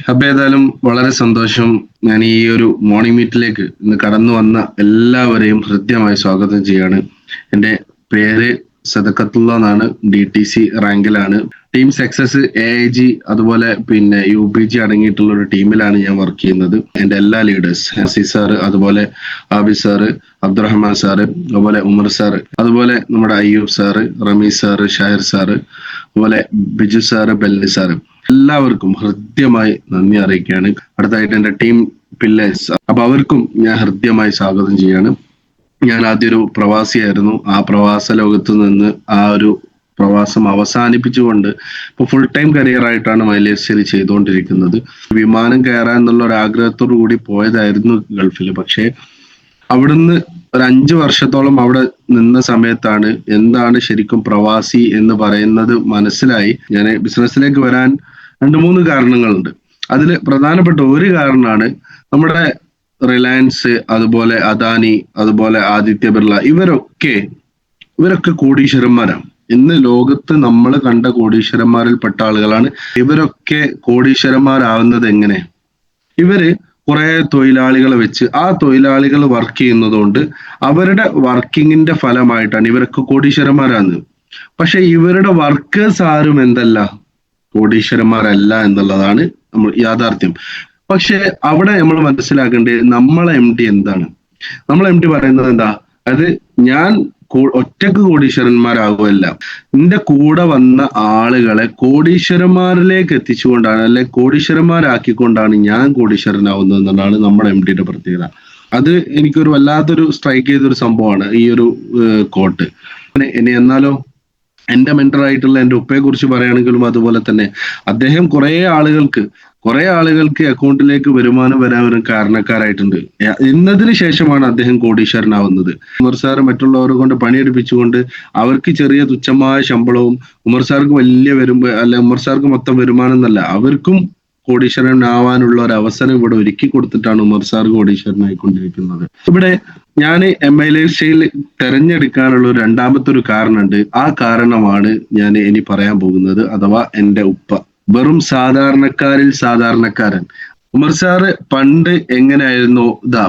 അപ്പൊ ഏതായാലും വളരെ സന്തോഷം. ഞാൻ ഈ ഒരു മോർണിംഗ് മീറ്റിലേക്ക് ഇന്ന് കടന്നു വന്ന എല്ലാവരെയും ഹൃദ്യമായി സ്വാഗതം ചെയ്യാണ്. എൻ്റെ പേര് സദക്കത്തുള്ള എന്നാണ്. DTC റാങ്കിലാണ്. ടീം സക്സസ് AIG അതുപോലെ പിന്നെ UPG അടങ്ങിയിട്ടുള്ള ഒരു ടീമിലാണ് ഞാൻ വർക്ക് ചെയ്യുന്നത്. എൻ്റെ എല്ലാ ലീഡേഴ്സ് ഹസീസ് സാറ്, അതുപോലെ ആബിദ് സാറ്, അബ്ദുറഹ്മാൻ സാറ്, അതുപോലെ ഉമർ സാറ്, അതുപോലെ നമ്മുടെ Ayub sir, Rameez sir, Shahir sir, അതുപോലെ ബിജു സാറ്, ബെല്ലി സാറ്, എല്ലാവർക്കും ഹൃദ്യമായി നന്ദി അറിയിക്കുകയാണ്. അടുത്തായിട്ട് എൻ്റെ ടീം പില്ലേഴ്സ്, അപ്പൊ അവർക്കും ഞാൻ ഹൃദ്യമായി സ്വാഗതം ചെയ്യാണ്. ഞാൻ ആദ്യം ഒരു പ്രവാസിയായിരുന്നു. ആ പ്രവാസ ലോകത്ത് നിന്ന് ആ ഒരു പ്രവാസം അവസാനിപ്പിച്ചുകൊണ്ട് ഇപ്പൊ ഫുൾ ടൈം കരിയർ ആയിട്ടാണ് മൈലേശ്വരി ചെയ്തുകൊണ്ടിരിക്കുന്നത്. വിമാനം കയറാൻ എന്നുള്ള ഒരു ആഗ്രഹത്തോടു കൂടി പോയതായിരുന്നു ഗൾഫിൽ. പക്ഷേ അവിടുന്ന് ഒരു 5 വർഷത്തോളം അവിടെ നിന്ന സമയത്താണ് എന്താണ് ശരിക്കും പ്രവാസി എന്ന് പറയുന്നത് മനസ്സിലായി. ഞാൻ ബിസിനസ്സിലേക്ക് വരാൻ 2-3 കാരണങ്ങളുണ്ട്. അതിൽ പ്രധാനപ്പെട്ട ഒരു കാരണമാണ് നമ്മുടെ റിലയൻസ്, അതുപോലെ അദാനി, അതുപോലെ ആദിത്യ ബിർള, ഇവരൊക്കെ കോടീശ്വരന്മാരാണ്. ഇന്ന് ലോകത്ത് നമ്മൾ കണ്ട കോടീശ്വരന്മാരിൽ പെട്ട ആളുകളാണ്. ഇവരൊക്കെ കോടീശ്വരന്മാരാവുന്നത് എങ്ങനെ? ഇവര് കുറെ തൊഴിലാളികളെ വെച്ച് ആ തൊഴിലാളികൾ വർക്ക് ചെയ്യുന്നത് കൊണ്ട് അവരുടെ വർക്കിങ്ങിന്റെ ഫലമായിട്ടാണ് ഇവരൊക്കെ കോടീശ്വരന്മാരാകുന്നത്. പക്ഷെ ഇവരുടെ വർക്കേഴ്സ് ആരും എന്തല്ല, കോടീശ്വരന്മാരല്ല എന്നുള്ളതാണ് നമ്മൾ യാഥാർത്ഥ്യം. പക്ഷെ അവിടെ നമ്മൾ മനസ്സിലാക്കേണ്ടത് നമ്മളെ MD എന്താണ്? നമ്മളെ MD പറയുന്നത് എന്താ? അത് ഞാൻ ഒറ്റക്ക് കോടീശ്വരന്മാരാകുമല്ല, നിന്റെ കൂടെ വന്ന ആളുകളെ കോടീശ്വരന്മാരിലേക്ക് എത്തിച്ചുകൊണ്ടാണ്, അല്ലെ കോടീശ്വരന്മാരാക്കിക്കൊണ്ടാണ് ഞാൻ കോടീശ്വരനാവുന്നത് എന്നാണ് നമ്മുടെ MDയുടെ പ്രത്യേകത. അത് എനിക്കൊരു വല്ലാത്തൊരു സ്ട്രൈക്ക് ചെയ്തൊരു സംഭവമാണ് ഈ ഒരു കോട്ട്. ഇനി എന്നാലോ എന്റെ മെന്റർ ആയിട്ടുള്ള എൻ്റെ ഉപ്പയെ കുറിച്ച് പറയുകയാണെങ്കിലും അതുപോലെ തന്നെ അദ്ദേഹം കുറെ ആളുകൾക്ക് അക്കൗണ്ടിലേക്ക് വരുമാനം വരാൻ ഒരു കാരണക്കാരായിട്ടുണ്ട്. എന്നതിന് ശേഷമാണ് അദ്ദേഹം കോടീശ്വരനാവുന്നത്. ഉമർ സാർ മറ്റുള്ളവരെ കൊണ്ട് പണിയെടുപ്പിച്ചുകൊണ്ട് അവർക്ക് ചെറിയ തുച്ഛമായ ശമ്പളവും, ഉമർ സാർക്ക് ഉമർ സാർക്ക് മൊത്തം വരുമാനം എന്നല്ല, അവർക്കും കോടീശ്വരനാവാനുള്ള ഒരു അവസരം ഇവിടെ ഒരുക്കി കൊടുത്തിട്ടാണ് ഉമർ സാർ കോടീശ്വരനായിക്കൊണ്ടിരിക്കുന്നത്. ഇവിടെ ഞാൻ MILSയിൽ തെരഞ്ഞെടുക്കാനുള്ള രണ്ടാമത്തെ ഒരു കാരണമുണ്ട്. ആ കാരണമാണ് ഞാൻ ഇനി പറയാൻ പോകുന്നത്, അഥവാ എൻ്റെ ഉപ്പ. വെറും സാധാരണക്കാരിൽ സാധാരണക്കാരൻ ഉമർ സാറ് പണ്ട് എങ്ങനെയായിരുന്നു?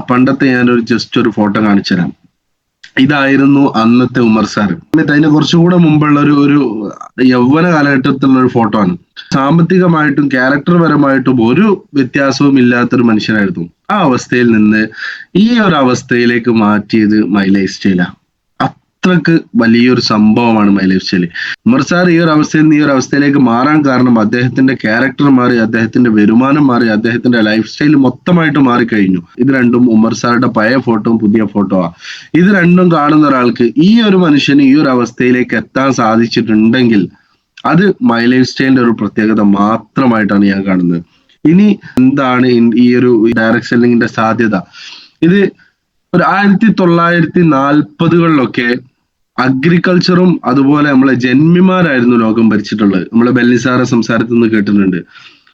പണ്ടത്തെ ഞാനൊരു ജസ്റ്റ് ഒരു ഫോട്ടോ കാണിച്ചു തരാം. ഇതായിരുന്നു അന്നത്തെ ഉമർ സാർ. എന്നിട്ട് അതിന് കുറച്ചുകൂടെ മുമ്പുള്ള ഒരു യൗവന കാലഘട്ടത്തിലുള്ള ഒരു ഫോട്ടോ ആണ്. സാമ്പത്തികമായിട്ടും ക്യാരക്ടർ പരമായിട്ടും ഒരു വ്യത്യാസവും ഇല്ലാത്തൊരു മനുഷ്യനായിരുന്നു. ആ അവസ്ഥയിൽ നിന്ന് ഈ ഒരു അവസ്ഥയിലേക്ക് മാറ്റിയത് മൈ ലൈഫ് സ്റ്റൈലാണ്. അത്രക്ക് വലിയൊരു സംഭവമാണ് my life style. Umar sir ഈ ഒരു അവസ്ഥയിൽ നിന്ന് ഈ ഒരു അവസ്ഥയിലേക്ക് മാറാൻ കാരണം അദ്ദേഹത്തിന്റെ ക്യാരക്ടർ മാറി, അദ്ദേഹത്തിന്റെ വരുമാനം മാറി, അദ്ദേഹത്തിന്റെ ലൈഫ് സ്റ്റൈൽ മൊത്തമായിട്ട് മാറിക്കഴിഞ്ഞു. ഇത് രണ്ടും ഉമർ സാറുടെ പഴയ ഫോട്ടോയും പുതിയ ഫോട്ടോ ആ. ഇത് രണ്ടും കാണുന്ന ഒരാൾക്ക് ഈ ഒരു മനുഷ്യന് ഈ ഒരു അവസ്ഥയിലേക്ക് എത്താൻ സാധിച്ചിട്ടുണ്ടെങ്കിൽ അത് മൈ ലൈഫ് സ്റ്റൈലിന്റെ ഒരു പ്രത്യേകത മാത്രമായിട്ടാണ് ഞാൻ കാണുന്നത്. ഇനി എന്താണ് ഈ ഒരു ഡയറക്ട് സെല്ലിങ്ങിന്റെ സാധ്യത? ഇത് ഒരു 1940കളിലൊക്കെ അഗ്രികൾച്ചറും അതുപോലെ നമ്മളെ ജന്മിമാരായിരുന്നു ലോകം ഭരിച്ചിട്ടുള്ളത്. നമ്മളെ ബെല്ലി സാറെ സംസാരത്തിൽ നിന്ന് കേട്ടിട്ടുണ്ട്.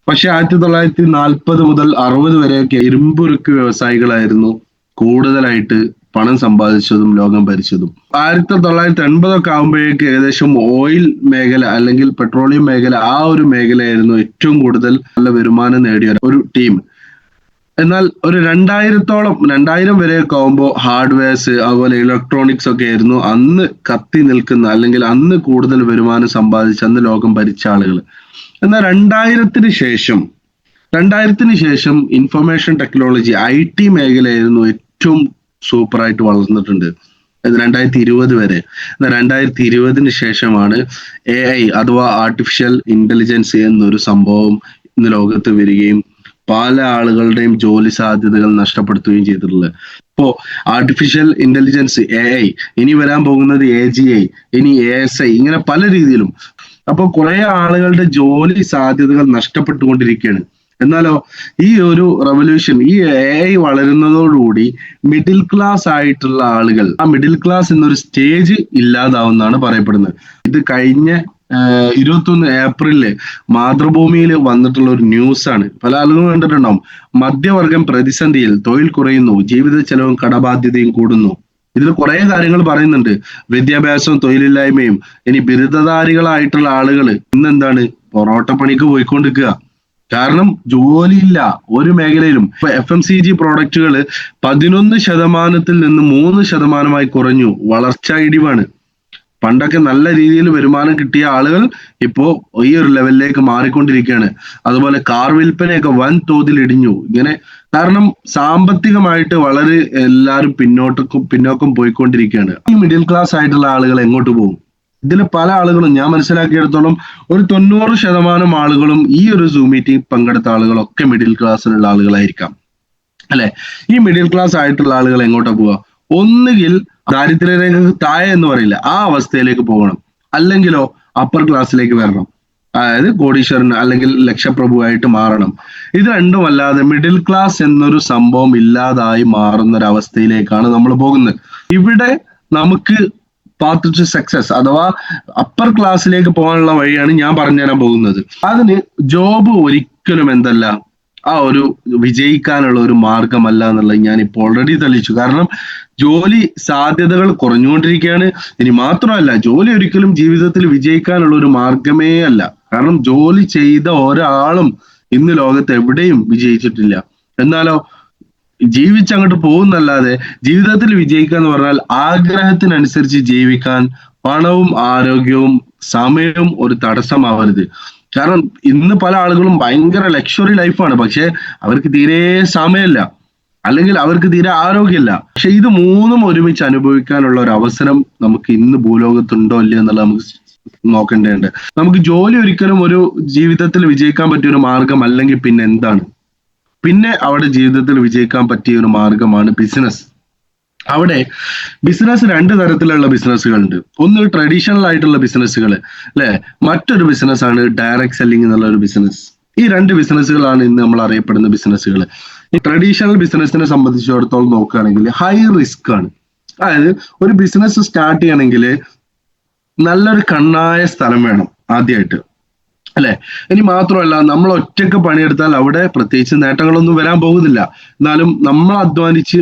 പക്ഷെ 1940 മുതൽ 60 വരെയൊക്കെ ഇരുമ്പുരുക്ക് വ്യവസായികളായിരുന്നു കൂടുതലായിട്ട് പണം സമ്പാദിച്ചതും ലോകം ഭരിച്ചതും. 1980 ആകുമ്പോഴേക്ക് ഏകദേശം ഓയിൽ മേഖല അല്ലെങ്കിൽ പെട്രോളിയം മേഖല, ആ ഒരു മേഖലയായിരുന്നു ഏറ്റവും കൂടുതൽ നല്ല വരുമാനം നേടിയ ഒരു ടീം. എന്നാൽ ഒരു 2000 വരെയൊക്കെ ആകുമ്പോൾ ഹാർഡ്വെയർസ് അതുപോലെ ഇലക്ട്രോണിക്സ് ഒക്കെ ആയിരുന്നു അന്ന് കത്തി നിൽക്കുന്ന, അല്ലെങ്കിൽ അന്ന് കൂടുതൽ വരുമാനം സമ്പാദിച്ച് അന്ന് ലോകം ഭരിച്ച ആളുകൾ. എന്നാൽ 2000-ന് ശേഷം ഇൻഫർമേഷൻ ടെക്നോളജി IT മേഖലയായിരുന്നു ഏറ്റവും സൂപ്പറായിട്ട് വളർന്നിട്ടുണ്ട്. 2020 വരെ. 2020-ന് ശേഷമാണ് AI അഥവാ ആർട്ടിഫിഷ്യൽ ഇന്റലിജൻസ് എന്നൊരു സംഭവം ഇന്ന് ലോകത്ത് വരികയും പല ആളുകളുടെയും ജോലി സാധ്യതകൾ നഷ്ടപ്പെടുത്തുകയും ചെയ്തിട്ടുള്ളത്. ഇപ്പോ ആർട്ടിഫിഷ്യൽ ഇന്റലിജൻസ് AI, ഇനി വരാൻ പോകുന്നത് AGI, ഇനി ASI, ഇങ്ങനെ പല രീതിയിലും. അപ്പോൾ കുറെ ആളുകളുടെ ജോലി സാധ്യതകൾ നഷ്ടപ്പെട്ടുകൊണ്ടിരിക്കുകയാണ്. എന്നാലോ ഈ ഒരു റവല്യൂഷൻ, ഈ AI വളരുന്നതോടുകൂടി മിഡിൽ ക്ലാസ് ആയിട്ടുള്ള ആളുകൾ, ആ മിഡിൽ ക്ലാസ് എന്നൊരു സ്റ്റേജ് ഇല്ലാതാവുന്നതാണ് പറയപ്പെടുന്നത്. ഇത് കഴിഞ്ഞ 21 ഏപ്രിലില് മാതൃഭൂമിയിൽ വന്നിട്ടുള്ള ഒരു ന്യൂസ് ആണ്. പല ആളുകളും കണ്ടിട്ടുണ്ടാവും. മധ്യവർഗം പ്രതിസന്ധിയിൽ, തൊഴിൽ കുറയുന്നു, ജീവിത ചെലവും കടബാധ്യതയും കൂടുന്നു. ഇതിൽ കുറെ കാര്യങ്ങൾ പറയുന്നുണ്ട്. വിദ്യാഭ്യാസവും തൊഴിലില്ലായ്മയും. ഇനി ബിരുദധാരികളായിട്ടുള്ള ആളുകൾ ഇന്നെന്താണ് പൊറോട്ട പണിക്ക് പോയിക്കൊണ്ടിരിക്കുക. കാരണം ജോലിയില്ല ഒരു മേഖലയിലും. ഇപ്പൊ FMCG പ്രോഡക്റ്റുകൾ 11% നിന്ന് 3% കുറഞ്ഞു. വളർച്ചാ ഇടിവാണ്. പണ്ടൊക്കെ നല്ല രീതിയിൽ വരുമാനം കിട്ടിയ ആളുകൾ ഇപ്പോ ഈ ഒരു ലെവലിലേക്ക് മാറിക്കൊണ്ടിരിക്കുകയാണ്. അതുപോലെ കാർ വിൽപ്പനയൊക്കെ വൻ തോതിൽ ഇടിഞ്ഞു. ഇങ്ങനെ കാരണം സാമ്പത്തികമായിട്ട് വളരെ എല്ലാവരും പിന്നോക്കം പോയിക്കൊണ്ടിരിക്കുകയാണ്. ഈ മിഡിൽ ക്ലാസ് ആയിട്ടുള്ള ആളുകൾ എങ്ങോട്ട് പോകും? ഇതിൽ പല ആളുകളും ഞാൻ മനസ്സിലാക്കിയെടുത്തോളം ഒരു 90% ആളുകളും ഈ ഒരു സൂം മീറ്റിംഗ് പങ്കെടുത്ത ആളുകളൊക്കെ മിഡിൽ ക്ലാസ്സിലുള്ള ആളുകളായിരിക്കാം അല്ലെ. ഈ മിഡിൽ ക്ലാസ് ആയിട്ടുള്ള ആളുകൾ എങ്ങോട്ടാ പോവുക? ഒന്നുകിൽ ദാരിദ്ര്യരേഖ താഴെ എന്ന് പറയില്ല, ആ അവസ്ഥയിലേക്ക് പോകണം, അല്ലെങ്കിലോ അപ്പർ ക്ലാസ്സിലേക്ക് വരണം, അതായത് കോടീശ്വരൻ അല്ലെങ്കിൽ ലക്ഷപ്രഭുവായിട്ട് മാറണം. ഇത് രണ്ടും അല്ലാതെ മിഡിൽ ക്ലാസ് എന്നൊരു സംഭവം ഇല്ലാതായി മാറുന്ന ഒരു അവസ്ഥയിലേക്കാണ് നമ്മൾ പോകുന്നത്. ഇവിടെ നമുക്ക് പാത്ത് ടു സക്സസ് അഥവാ അപ്പർ ക്ലാസ്സിലേക്ക് പോകാനുള്ള വഴിയാണ് ഞാൻ പറഞ്ഞുതരാൻ പോകുന്നത്. അതിന് ജോബ് ഒരിക്കലും എന്തല്ല ആ ഒരു വിജയിക്കാനുള്ള ഒരു മാർഗമല്ല എന്നുള്ളത് ഞാൻ ഇപ്പോൾ ഓൾറെഡി തെളിയിച്ചു. കാരണം ജോലി സാധ്യതകൾ കുറഞ്ഞുകൊണ്ടിരിക്കുകയാണ്. ഇനി മാത്രമല്ല, ജോലി ഒരിക്കലും ജീവിതത്തിൽ വിജയിക്കാനുള്ള ഒരു മാർഗമേ അല്ല. കാരണം ജോലി ചെയ്ത ഒരാളും ഇന്ന് ലോകത്ത് എവിടെയും വിജയിച്ചിട്ടില്ല. എന്നാലോ ജീവിച്ചങ്ങോട്ട് പോകുന്നല്ലാതെ ജീവിതത്തിൽ വിജയിക്കുക എന്ന് പറഞ്ഞാൽ ആഗ്രഹത്തിനനുസരിച്ച് ജീവിക്കാൻ പണവും ആരോഗ്യവും സമയവും ഒരു തടസ്സമാവരുത്. കാരണം ഇന്ന് പല ആളുകളും ഭയങ്കര ലക്ഷറി ലൈഫാണ്, പക്ഷെ അവർക്ക് തീരെ സമയമില്ല, അല്ലെങ്കിൽ അവർക്ക് തീരെ ആരോഗ്യമില്ല. പക്ഷെ ഇത് മൂന്നും ഒരുമിച്ച് അനുഭവിക്കാനുള്ള ഒരു അവസരം നമുക്ക് ഇന്ന് ഭൂലോകത്തുണ്ടോ ഇല്ലയോ എന്നുള്ളത് നമുക്ക് നോക്കേണ്ടതുണ്ട്. നമുക്ക് ജോലി ഒരിക്കലും ഒരു ജീവിതത്തിൽ വിജയിക്കാൻ പറ്റിയ ഒരു മാർഗം അല്ലെങ്കിൽ പിന്നെ എന്താണ്? പിന്നെ അവിടെ ജീവിതത്തിൽ വിജയിക്കാൻ പറ്റിയ ഒരു മാർഗമാണ് ബിസിനസ്. അവിടെ ബിസിനസ് രണ്ട് തരത്തിലുള്ള ബിസിനസ്സുകളുണ്ട്. ഒന്ന് ട്രഡീഷണൽ ആയിട്ടുള്ള ബിസിനസ്സുകൾ അല്ലെ, മറ്റൊരു ബിസിനസ് ആണ് ഡയറക്ട് സെല്ലിംഗ് എന്നുള്ള ഒരു ബിസിനസ്. ഈ രണ്ട് ബിസിനസ്സുകളാണ് ഇന്ന് നമ്മൾ അറിയപ്പെടുന്ന ബിസിനസ്സുകൾ. ഈ ട്രഡീഷണൽ ബിസിനസിനെ സംബന്ധിച്ചിടത്തോളം നോക്കുകയാണെങ്കിൽ ഹൈ റിസ്ക് ആണ്. അതായത് ഒരു ബിസിനസ് സ്റ്റാർട്ട് ചെയ്യണമെങ്കിൽ നല്ലൊരു കണ്ണായ സ്ഥലം വേണം ആദ്യമായിട്ട് അല്ലെ. ഇനി മാത്രമല്ല, നമ്മൾ ഒറ്റയ്ക്ക് പണിയെടുത്താൽ അവിടെ പ്രത്യേകിച്ച് നേട്ടങ്ങളൊന്നും വരാൻ പോകുന്നില്ല. എന്നാലും നമ്മൾ അധ്വാനിച്ച്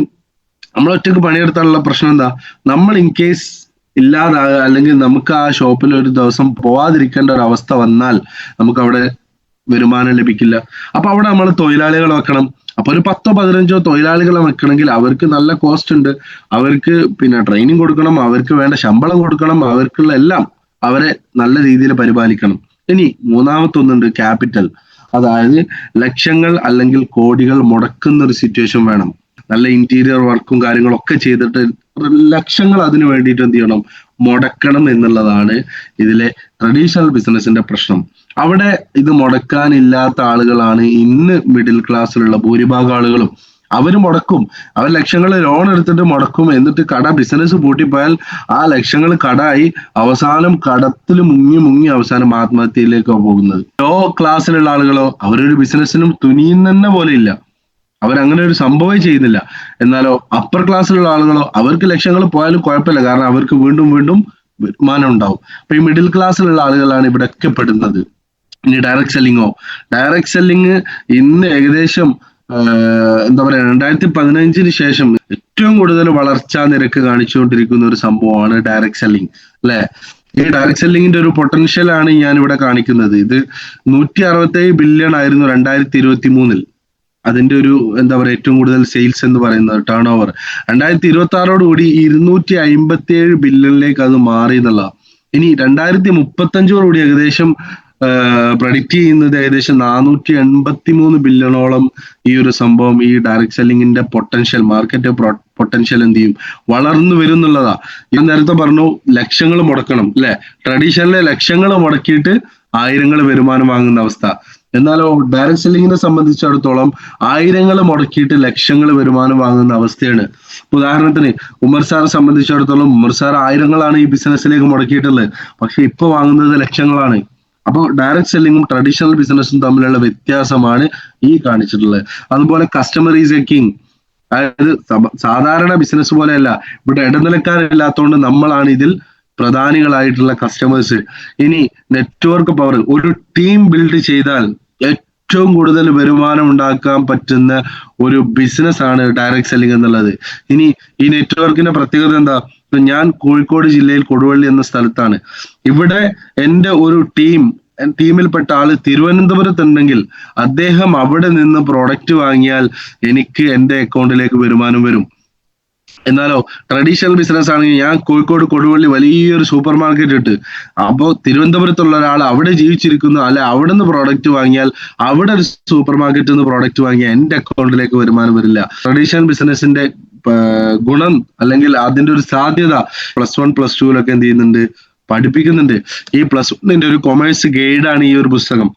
നമ്മൾ ഒറ്റയ്ക്ക് പണിയെടുത്താലുള്ള പ്രശ്നം എന്താ? നമ്മൾ ഇൻ കേസ് ഇല്ലാതാകുക അല്ലെങ്കിൽ നമുക്ക് ആ ഷോപ്പിൽ ഒരു ദിവസം പോവാതിരിക്കേണ്ട ഒരു അവസ്ഥ വന്നാൽ നമുക്ക് അവിടെ വരുമാനം ലഭിക്കില്ല. അപ്പൊ അവിടെ നമ്മൾ തൊഴിലാളികളെ വെക്കണം. അപ്പൊ ഒരു 10-15 തൊഴിലാളികളെ വെക്കണമെങ്കിൽ അവർക്ക് നല്ല കോസ്റ്റ് ഉണ്ട്. അവർക്ക് പിന്നെ ട്രെയിനിങ് കൊടുക്കണം, അവർക്ക് വേണ്ട ശമ്പളം കൊടുക്കണം, അവർക്കുള്ള എല്ലാം അവരെ നല്ല രീതിയിൽ പരിപാലിക്കണം. ഇനി മൂന്നാമത്തെ ഒന്നുണ്ട് ക്യാപിറ്റൽ. അതായത് ലക്ഷങ്ങൾ അല്ലെങ്കിൽ കോടികൾ മുടക്കുന്ന ഒരു സിറ്റുവേഷൻ വേണം. നല്ല ഇന്റീരിയർ വർക്കും കാര്യങ്ങളൊക്കെ ചെയ്തിട്ട് ലക്ഷങ്ങൾ അതിന് വേണ്ടിയിട്ട് എന്ത് ചെയ്യണം? മുടക്കണം എന്നുള്ളതാണ് ഇതിലെ ട്രഡീഷണൽ ബിസിനസിന്റെ പ്രശ്നം. അവിടെ ഇത് മുടക്കാനില്ലാത്ത ആളുകളാണ് ഇന്ന് മിഡിൽ ക്ലാസ്സിലുള്ള ഭൂരിഭാഗം ആളുകളും. അവർ മുടക്കും, അവർ ലക്ഷങ്ങൾ ലോൺ എടുത്തിട്ട് മുടക്കും. എന്നിട്ട് ബിസിനസ് പൂട്ടിപ്പോയാൽ ആ ലക്ഷങ്ങൾ കടായി അവസാനം കടത്തിൽ മുങ്ങി അവസാനം ആത്മഹത്യയിലേക്കാണ് പോകുന്നത്. ലോ ക്ലാസ്സിലുള്ള ആളുകളോ അവരൊരു ബിസിനസ്സിനും തുനിയുന്ന പോലെ ഇല്ല, അവരങ്ങനെ ഒരു സംഭവം ചെയ്യുന്നില്ല. എന്നാലോ അപ്പർ ക്ലാസ്സിലുള്ള ആളുകളോ അവർക്ക് ലക്ഷങ്ങൾ പോയാലും കുഴപ്പമില്ല, കാരണം അവർക്ക് വീണ്ടും വരുമാനം ഉണ്ടാവും. അപ്പൊ ഈ മിഡിൽ ക്ലാസ്സിലുള്ള ആളുകളാണ് ഇവിടെ ഒക്കെ പെടുന്നത്. ഇനി ഡയറക്ട് സെല്ലിങ് ഇന്ന് ഏകദേശം എന്താ പറയാ 2015 ശേഷം ഏറ്റവും കൂടുതൽ വളർച്ചാ നിരക്ക് കാണിച്ചുകൊണ്ടിരിക്കുന്ന ഒരു സംഭവമാണ് ഡയറക്ട് സെല്ലിങ് അല്ലെ. ഈ ഡയറക്ട് സെല്ലിങ്ങിന്റെ ഒരു പൊട്ടൻഷ്യൽ ആണ് ഞാൻ ഇവിടെ കാണിക്കുന്നത്. ഇത് 167 ബില്യൺ ആയിരുന്നു 2023. അതിന്റെ ഒരു എന്താ പറയാ ഏറ്റവും കൂടുതൽ സെയിൽസ് എന്ന് പറയുന്നത് ടേൺ ഓവർ 2026 257 ബില്യണിലേക്ക് അത് മാറി എന്നുള്ള. ഇനി 2035 ഏകദേശം പ്രഡിക്റ്റ് ചെയ്യുന്നത് ഏകദേശം 483 ബില്യണോളം ഈ ഒരു സംഭവം, ഈ ഡയറക്ട് സെല്ലിങ്ങിന്റെ മാർക്കറ്റ് പൊട്ടൻഷ്യൽ എന്ത് ചെയ്യും? വളർന്നു വരും എന്നുള്ളതാ. ഞാൻ നേരത്തെ പറഞ്ഞു ലക്ഷങ്ങൾ മുടക്കണം അല്ലെ. ട്രഡീഷണലിലെ ലക്ഷങ്ങൾ മുടക്കിയിട്ട് ആയിരങ്ങൾ വരുമാനം വാങ്ങുന്ന അവസ്ഥ. എന്നാലോ ഡയറക്ട് സെല്ലിങ്ങിനെ സംബന്ധിച്ചിടത്തോളം ആയിരങ്ങൾ മുടക്കിയിട്ട് ലക്ഷങ്ങൾ വരുമാനം വാങ്ങുന്ന അവസ്ഥയാണ്. ഉദാഹരണത്തിന് ഉമർ സാറെ സംബന്ധിച്ചിടത്തോളം ഉമർ സാർ ആയിരങ്ങളാണ് ഈ ബിസിനസ്സിലേക്ക് മുടക്കിയിട്ടുള്ളത്, പക്ഷെ ഇപ്പൊ വാങ്ങുന്നത് ലക്ഷങ്ങളാണ്. അപ്പോൾ ഡയറക്ട് സെല്ലിങ്ങും ട്രഡീഷണൽ ബിസിനസ്സും തമ്മിലുള്ള വ്യത്യാസമാണ് ഈ കാണിച്ചിട്ടുള്ളത്. അതുപോലെ കസ്റ്റമർ ഈസ് എ കിങ്. അതായത് സാധാരണ ബിസിനസ് പോലെയല്ല, ഇവിടെ ഇടനിലക്കാരില്ലാത്തതുകൊണ്ട് നമ്മളാണ് ഇതിൽ പ്രധാനികളായിട്ടുള്ള കസ്റ്റമേഴ്സ്. ഇനി നെറ്റ്വർക്ക് പവർ, ഒരു ടീം ബിൽഡ് ചെയ്താൽ ഏറ്റവും കൂടുതൽ വരുമാനം ഉണ്ടാക്കാൻ പറ്റുന്ന ഒരു ബിസിനസ് ആണ് ഡയറക്ട് സെല്ലിംഗ് എന്നുള്ളത്. ഇനി ഈ നെറ്റ്വർക്കിന്റെ പ്രത്യേകത എന്താ? ഞാൻ കോഴിക്കോട് ജില്ലയിൽ കൊടുവള്ളി എന്ന സ്ഥലത്താണ്. ഇവിടെ എൻ്റെ ഒരു ടീം ടീമിൽപ്പെട്ട ആള് തിരുവനന്തപുരത്തുണ്ടെങ്കിൽ അദ്ദേഹം അവിടെ നിന്ന് പ്രോഡക്റ്റ് വാങ്ങിയാൽ എനിക്ക് എന്റെ അക്കൗണ്ടിലേക്ക് വരുമാനം വരും. എന്നാലോ ട്രഡീഷണൽ ബിസിനസ് ആണെങ്കിൽ ഞാൻ കോഴിക്കോട് കൊടുവള്ളി വലിയൊരു സൂപ്പർ മാർക്കറ്റ് ഇട്ട് അപ്പോ തിരുവനന്തപുരത്തുള്ള ഒരാൾ അവിടെ ജീവിച്ചിരിക്കുന്നു, അല്ലെ അവിടെ നിന്ന് പ്രോഡക്റ്റ് വാങ്ങിയാൽ അവിടെ ഒരു സൂപ്പർ മാർക്കറ്റിൽ നിന്ന് പ്രോഡക്റ്റ് വാങ്ങിയാൽ എന്റെ അക്കൗണ്ടിലേക്ക് വരുമാനം വരില്ല. ട്രഡീഷണൽ ബിസിനസിന്റെ ഗുണം അല്ലെങ്കിൽ അതിന്റെ ഒരു സാധ്യത +1 +2 എന്ത് ചെയ്യുന്നുണ്ട്, പഠിപ്പിക്കുന്നുണ്ട്. ഈ +1 ഒരു കൊമേഴ്സ് ഗൈഡാണ് ഈ ഒരു പുസ്തകം.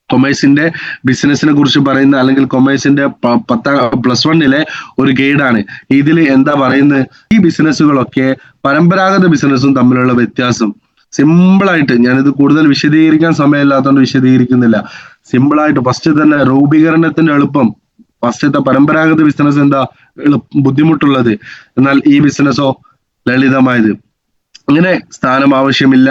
കൊമേഴ്സിന്റെ ബിസിനസിനെ കുറിച്ച് പറയുന്ന അല്ലെങ്കിൽ കൊമേഴ്സിന്റെ +1 ഒരു ഗൈഡാണ്. ഇതിൽ എന്താ പറയുന്നത്, ഈ ബിസിനസ്സുകളൊക്കെ പരമ്പരാഗത ബിസിനസ്സും തമ്മിലുള്ള വ്യത്യാസം സിമ്പിൾ ആയിട്ട്, ഞാനിത് കൂടുതൽ വിശദീകരിക്കാൻ സമയമില്ലാത്തതുകൊണ്ട് വിശദീകരിക്കുന്നില്ല. സിമ്പിൾ ആയിട്ട് ഫസ്റ്റ് തന്നെ രൂപീകരണത്തിന്റെ എളുപ്പം. ഫസ്റ്റത്തെ പരമ്പരാഗത ബിസിനസ് എന്താ ബുദ്ധിമുട്ടുള്ളത്, എന്നാൽ ഈ ബിസിനസ്സോ ലളിതമായത്. അങ്ങനെ സ്ഥാനം ആവശ്യമില്ല,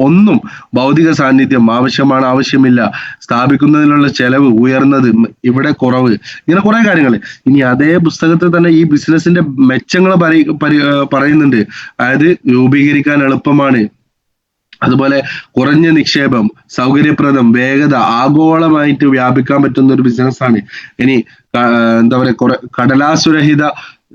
ഒന്നും ഭൗതിക സാന്നിധ്യം ആവശ്യമില്ല, സ്ഥാപിക്കുന്നതിനുള്ള ചെലവ് ഉയർന്നത്, ഇവിടെ കുറവ്, ഇങ്ങനെ കുറെ കാര്യങ്ങൾ. ഇനി അതേ പുസ്തകത്തിൽ തന്നെ ഈ ബിസിനസിന്റെ മെച്ചങ്ങൾ പറയുന്നുണ്ട്. അതായത് രൂപീകരിക്കാൻ എളുപ്പമാണ്, അതുപോലെ കുറഞ്ഞ നിക്ഷേപം, സൗകര്യപ്രദം, വേഗത, ആഗോളമായിട്ട് വ്യാപിക്കാൻ പറ്റുന്ന ഒരു ബിസിനസ്സാണ്. ഇനി എന്താ പറയാ, കടലാസുരഹിത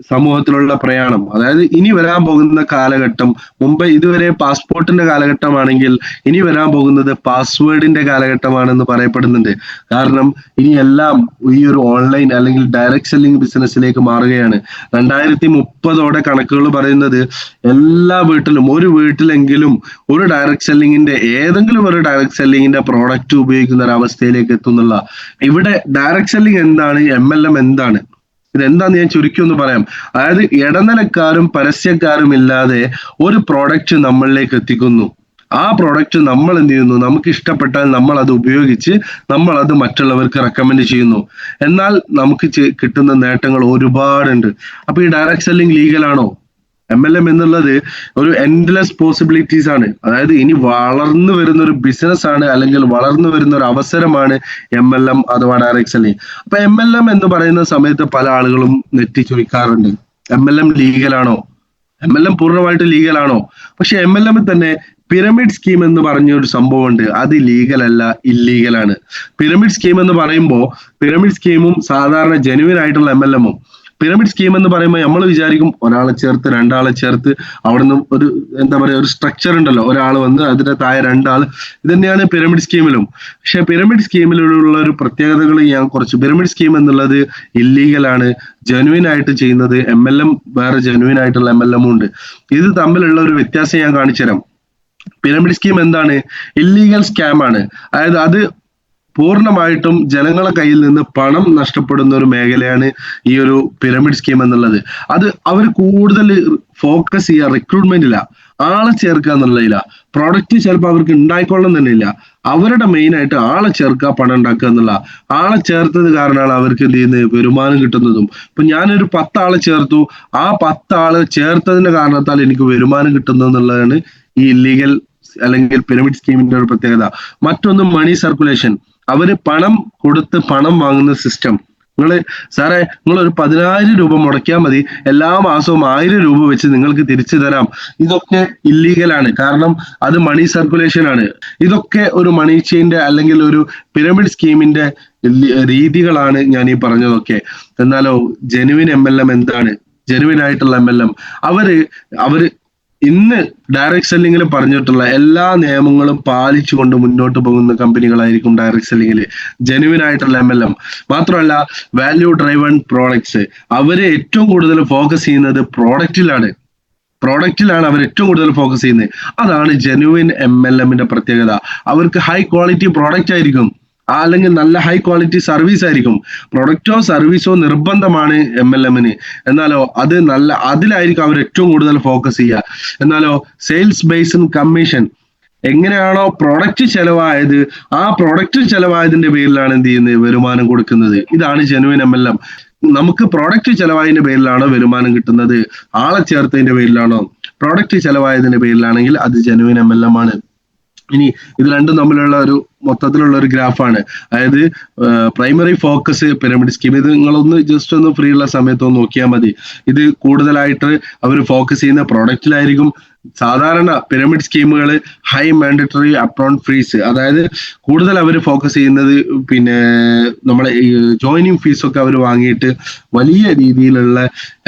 സമൂഹത്തിലുള്ള പ്രയാണം. അതായത് ഇനി വരാൻ പോകുന്ന കാലഘട്ടം, മുമ്പ് ഇതുവരെ പാസ്പോർട്ടിന്റെ കാലഘട്ടമാണെങ്കിൽ ഇനി വരാൻ പോകുന്നത് പാസ്വേഡിന്റെ കാലഘട്ടമാണെന്ന് പറയപ്പെടുന്നുണ്ട്. കാരണം ഇനി എല്ലാം ഈ ഒരു ഓൺലൈൻ അല്ലെങ്കിൽ ഡയറക്ട് സെല്ലിംഗ് ബിസിനസ്സിലേക്ക് മാറുകയാണ്. 2030 കണക്കുകൾ പറയുന്നത് എല്ലാ വീട്ടിലും, ഒരു വീട്ടിലെങ്കിലും ഒരു ഡയറക്ട് സെല്ലിങ്ങിന്റെ ഏതെങ്കിലും ഒരു ഡയറക്ട് സെല്ലിങ്ങിന്റെ പ്രോഡക്റ്റ് ഉപയോഗിക്കുന്ന ഒരു അവസ്ഥയിലേക്ക് എത്തുന്നുള്ള. ഇവിടെ ഡയറക്ട് സെല്ലിംഗ് എന്താണ്, MLM എന്താണ്, ഇതെന്താന്ന് ഞാൻ ചുരുക്കി ഒന്ന് പറയാം. അതായത് ഇടനിലക്കാരും പരസ്യക്കാരും ഇല്ലാതെ ഒരു പ്രോഡക്റ്റ് നമ്മളിലേക്ക് എത്തിക്കുന്നു. ആ പ്രോഡക്റ്റ് നമ്മൾ എന്ത് ചെയ്യുന്നു, നമുക്ക് ഇഷ്ടപ്പെട്ടാൽ നമ്മൾ അത് ഉപയോഗിച്ച് നമ്മൾ അത് മറ്റുള്ളവർക്ക് റെക്കമെൻഡ് ചെയ്യുന്നു. എന്നാൽ നമുക്ക് കിട്ടുന്ന നേട്ടങ്ങൾ ഒരുപാടുണ്ട്. അപ്പൊ ഈ ഡയറക്ട് സെല്ലിംഗ് ലീഗലാണോ? MLM എന്നുള്ളത് ഒരു എൻഡ്ലെസ് പോസിബിലിറ്റീസ് ആണ്. അതായത് ഇനി വളർന്നു വരുന്ന ഒരു ബിസിനസ് ആണ്, അല്ലെങ്കിൽ വളർന്നു വരുന്ന ഒരു അവസരമാണ് MLM അഥവാ ഡയറക്ട് സെല്ലിംഗ്. അപ്പൊ MLM എന്ന് പറയുന്ന സമയത്ത് പല ആളുകളും നെറ്റി ചോദിക്കാറുണ്ട്, MLM ലീഗലാണോ? MLM പൂർണ്ണമായിട്ട് ലീഗലാണോ? പക്ഷെ MLM തന്നെ പിരമിഡ് സ്കീം എന്ന് പറഞ്ഞ ഒരു സംഭവമുണ്ട്. അത് ലീഗൽ അല്ല, ഇല്ലീഗലാണ്. പിരമിഡ് സ്കീം എന്ന് പറയുമ്പോൾ പിരമിഡ് സ്കീമും സാധാരണ ജെനുവിൻ ആയിട്ടുള്ള MLM-ഉം, പിരമിഡ് സ്കീം എന്ന് പറയുമ്പോൾ നമ്മൾ വിചാരിക്കും ഒരാളെ ചേർത്ത് 2 ആളെ ചേർത്ത് അവിടുന്ന് ഒരു എന്താ പറയുക, ഒരു സ്ട്രക്ചർ ഉണ്ടല്ലോ, ഒരാൾ വന്ന് അതിന്റെ താഴെ 2 ആൾ, ഇത് തന്നെയാണ് പിരമിഡ് സ്കീമിലും. പക്ഷെ പിരമിഡ് സ്കീമിലുള്ള ഒരു പ്രത്യേകതകൾ ഞാൻ കുറച്ച്. പിരമിഡ് സ്കീം എന്നുള്ളത് ഇല്ലീഗലാണ്. ജെനുവിൻ ആയിട്ട് ചെയ്യുന്നത് MLM വേറെ, ജെനുവിൻ ആയിട്ടുള്ള MLM ഉണ്ട്. ഇത് തമ്മിലുള്ള ഒരു വ്യത്യാസം ഞാൻ കാണിച്ചു തരാം. പിരമിഡ് സ്കീം എന്താണ്? ഇല്ലീഗൽ സ്കാം ആണ്. അതായത് അത് പൂർണ്ണമായിട്ടും ജനങ്ങളെ കയ്യിൽ നിന്ന് പണം നഷ്ടപ്പെടുന്ന ഒരു മേഖലയാണ് ഈ ഒരു പിരമിഡ് സ്കീം എന്നുള്ളത്. അത് അവർ കൂടുതൽ ഫോക്കസ് ചെയ്യുക റിക്രൂട്ട്മെന്റില്ല, ആളെ ചേർക്കുക എന്നുള്ളതില്ല. പ്രോഡക്റ്റ് ചിലപ്പോൾ അവർക്ക് ഉണ്ടായിക്കൊള്ളണം തന്നെ ഇല്ല. അവരുടെ മെയിൻ ആയിട്ട് ആളെ ചേർക്കുക, പണം ഉണ്ടാക്കുക എന്നുള്ള. ആളെ ചേർത്തത് കാരണമാണ് അവർക്ക് എന്ത് ചെയ്യുന്നത്, വരുമാനം കിട്ടുന്നതും. ഇപ്പൊ ഞാനൊരു 10 ആളെ ചേർത്തു, ആ 10 ആളെ ചേർത്തതിന്റെ കാരണത്താൽ എനിക്ക് വരുമാനം കിട്ടുന്നത് എന്നുള്ളതാണ് ഈ ഇല്ലീഗൽ അല്ലെങ്കിൽ പിരമിഡ് സ്കീമിന്റെ ഒരു പ്രത്യേകത. മറ്റൊന്ന് മണി സർക്കുലേഷൻ. അവര് പണം കൊടുത്ത് പണം വാങ്ങുന്ന സിസ്റ്റം. സാറേ നിങ്ങൾ ഒരു 10,000 രൂപ മുടക്കിയാൽ മതി, എല്ലാ മാസവും 1000 രൂപ വെച്ച് നിങ്ങൾക്ക് തിരിച്ചു തരാം. ഇതൊക്കെ ഇല്ലീഗലാണ്. കാരണം അത് മണി സർക്കുലേഷൻ ആണ്. ഇതൊക്കെ ഒരു മണി ചെയിന്റെ അല്ലെങ്കിൽ ഒരു പിരമിഡ് സ്കീമിന്റെ രീതികളാണ് ഞാൻ ഈ പറഞ്ഞതൊക്കെ. എന്നാലോ ജെനുവിൻ MLM എന്താണ്? ജെനുവിൻ ആയിട്ടുള്ള MLM അവര് ഇന്ന് ഡയറക്ട് സെല്ലിങ്ങിൽ പറഞ്ഞിട്ടുള്ള എല്ലാ നിയമങ്ങളും പാലിച്ചുകൊണ്ട് മുന്നോട്ട് പോകുന്ന കമ്പനികളായിരിക്കും ഡയറക്ട് സെല്ലിങ്ങിൽ. ജെനുവിൻ ആയിട്ടുള്ള MLM മാത്രമല്ല, വാല്യൂ ഡ്രൈവൺ പ്രോഡക്ട്സ്. അവര് ഏറ്റവും കൂടുതൽ ഫോക്കസ് ചെയ്യുന്നത് പ്രോഡക്റ്റിലാണ് അവർ ഏറ്റവും കൂടുതൽ ഫോക്കസ് ചെയ്യുന്നത്. അതാണ് ജെനുവിൻ MLM-ന്റെ പ്രത്യേകത. അവർക്ക് ഹൈ ക്വാളിറ്റി പ്രോഡക്റ്റ് ആയിരിക്കും, അല്ലെങ്കിൽ നല്ല ഹൈ ക്വാളിറ്റി സർവീസ് ആയിരിക്കും. പ്രൊഡക്റ്റോ സർവീസോ നിർബന്ധമാണ് MLM-ന്. എന്നാലോ അതിലായിരിക്കും അവർ ഏറ്റവും കൂടുതൽ ഫോക്കസ് ചെയ്യുക. എന്നാലോ സെയിൽസ് ബേസ്ഡ് കമ്മീഷൻ. എങ്ങനെയാണോ പ്രൊഡക്റ്റ് ചെലവായത്, ആ പ്രൊഡക്റ്റ് ചെലവായതിന്റെ പേരിലാണ് എന്ത് ചെയ്യുന്നത്, വരുമാനം കൊടുക്കുന്നത്. ഇതാണ് ജെനുവിൻ MLM. നമുക്ക് പ്രോഡക്റ്റ് ചെലവായതിന്റെ പേരിലാണോ വരുമാനം കിട്ടുന്നത്, ആളെ ചേർത്തതിന്റെ പേരിലാണോ? പ്രോഡക്റ്റ് ചെലവായതിന്റെ പേരിലാണെങ്കിൽ അത് ജെനുവിൻ MLM ആണ്. ഇനി ഇത് രണ്ടും തമ്മിലുള്ള ഒരു മൊത്തത്തിലുള്ള ഒരു ഗ്രാഫാണ്. അതായത് പ്രൈമറി ഫോക്കസ് പിരമിഡ് സ്കീം. ഇത് നിങ്ങളൊന്ന് ജസ്റ്റ് ഒന്ന് ഫ്രീ ഉള്ള സമയത്ത് ഒന്ന് നോക്കിയാൽ മതി. ഇത് കൂടുതലായിട്ട് അവർ ഫോക്കസ് ചെയ്യുന്ന പ്രോഡക്റ്റിലായിരിക്കും. സാധാരണ പിരമിഡ് സ്കീമുകൾ ഹൈ മാൻഡറ്ററി അപ്രോണ്ട് ഫീസ്, അതായത് കൂടുതൽ അവർ ഫോക്കസ് ചെയ്യുന്നത് പിന്നെ നമ്മളെ ജോയിനിങ് ഫീസ് ഒക്കെ അവർ വാങ്ങിയിട്ട് വലിയ രീതിയിലുള്ള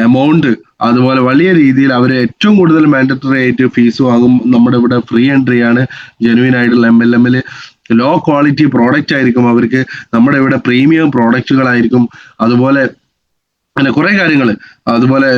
എമൗണ്ട്, അതുപോലെ വലിയ രീതിയിൽ അവർ ഏറ്റവും കൂടുതൽ മാൻഡറ്ററി ആയിട്ട് ഫീസ് വാങ്ങും. നമ്മുടെ ഇവിടെ ഫ്രീ എൻട്രി ആണ്, ജെനുവിൻ ആയിട്ടുള്ള MLM ലോ ക്വാളിറ്റി പ്രോഡക്റ്റ് ആയിരിക്കും അവർക്ക്, നമ്മുടെ ഇവിടെ പ്രീമിയം പ്രോഡക്റ്റുകളായിരിക്കും. അതുപോലെ അങ്ങനെ കുറെ കാര്യങ്ങൾ. അതുപോലെ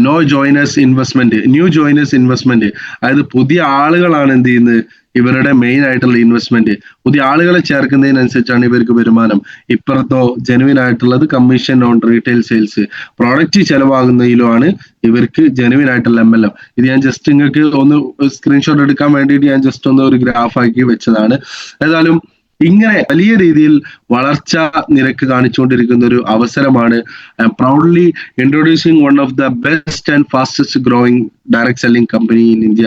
ന്യൂ ജോയിനേഴ്സ് ഇൻവെസ്റ്റ്മെന്റ്, അതായത് പുതിയ ആളുകളാണ് എന്ത് ചെയ്യുന്നത്, ഇവരുടെ മെയിൻ ആയിട്ടുള്ള ഇൻവെസ്റ്റ്മെന്റ്. പുതിയ ആളുകളെ ചേർക്കുന്നതിനനുസരിച്ചാണ് ഇവർക്ക് വരുമാനം. ഇപ്പുറത്തോ ജെനുവിൻ ആയിട്ടുള്ളത് commission on retail sales, product ചെലവാകുന്നതിലുമാണ് ഇവർക്ക് ജെനുവിൻ ആയിട്ടുള്ള MLM. ഇത് ഞാൻ ജസ്റ്റ് നിങ്ങൾക്ക് ഒന്ന് സ്ക്രീൻഷോട്ട് എടുക്കാൻ വേണ്ടിയിട്ട് ഞാൻ ജസ്റ്റ് ഒന്ന് ഒരു ഗ്രാഫ് ആക്കി വെച്ചതാണ്. ഏതായാലും ഇങ്ങനെ വലിയ രീതിയിൽ വളർച്ച നിരക്ക് കാണിച്ചുകൊണ്ടിരിക്കുന്ന ഒരു അവസരമാണ്. Proudly introducing one of the best and fastest growing direct selling company in India,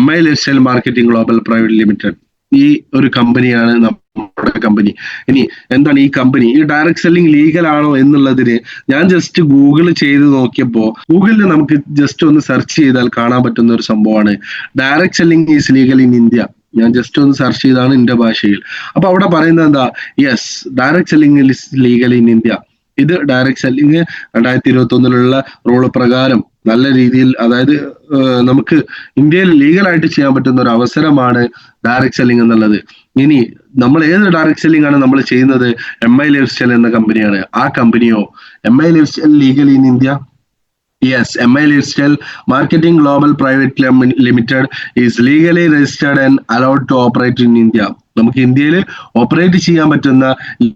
MI lifestyle marketing global private limited. ഈ ഒരു കമ്പനിയാണ് നമ്മുടെ കമ്പനി. ഇനി എന്താണ് ഈ കമ്പനി? ഈ ഡയറക്ട് സെല്ലിംഗ് ലീഗൽ ആണോ എന്നുള്ളതിന് ഞാൻ ജസ്റ്റ് ഗൂഗിൾ ചെയ്ത് നോക്കിയപ്പോ, ഗൂഗിളിൽ നമുക്ക് ജസ്റ്റ് ഒന്ന് സെർച്ച് ചെയ്താൽ കാണാൻ പറ്റുന്ന ഒരു സംഭവമാണ് direct selling is legal in India. ഞാൻ ജസ്റ്റ് ഒന്ന് സെർച്ച് ചെയ്താണ് എന്റെ ഭാഷയിൽ. അപ്പൊ അവിടെ പറയുന്നത് എന്താ, yes direct selling is legal in India. ഇത് ഡയറക്ട് സെല്ലിംഗ് 2021 റൂള് പ്രകാരം നല്ല രീതിയിൽ, അതായത് നമുക്ക് ഇന്ത്യയിൽ ലീഗലായിട്ട് ചെയ്യാൻ പറ്റുന്ന ഒരു അവസരമാണ് ഡയറക്ട് സെല്ലിംഗ് എന്നുള്ളത്. ഇനി നമ്മൾ ഏത് ഡയറക്ട് സെല്ലിംഗ് ആണ് നമ്മൾ ചെയ്യുന്നത്? MI ലൈഫ്സ്റ്റൈൽ എന്ന കമ്പനിയാണ്. ആ കമ്പനിയോ MI lifestyle legal in India? Yes, MI Lifestyle Marketing Global Private Limited is legally registered and allowed to operate in India. നമുക്ക് ഇന്ത്യയിൽ ഓപ്പറേറ്റ് ചെയ്യാൻ പറ്റുന്ന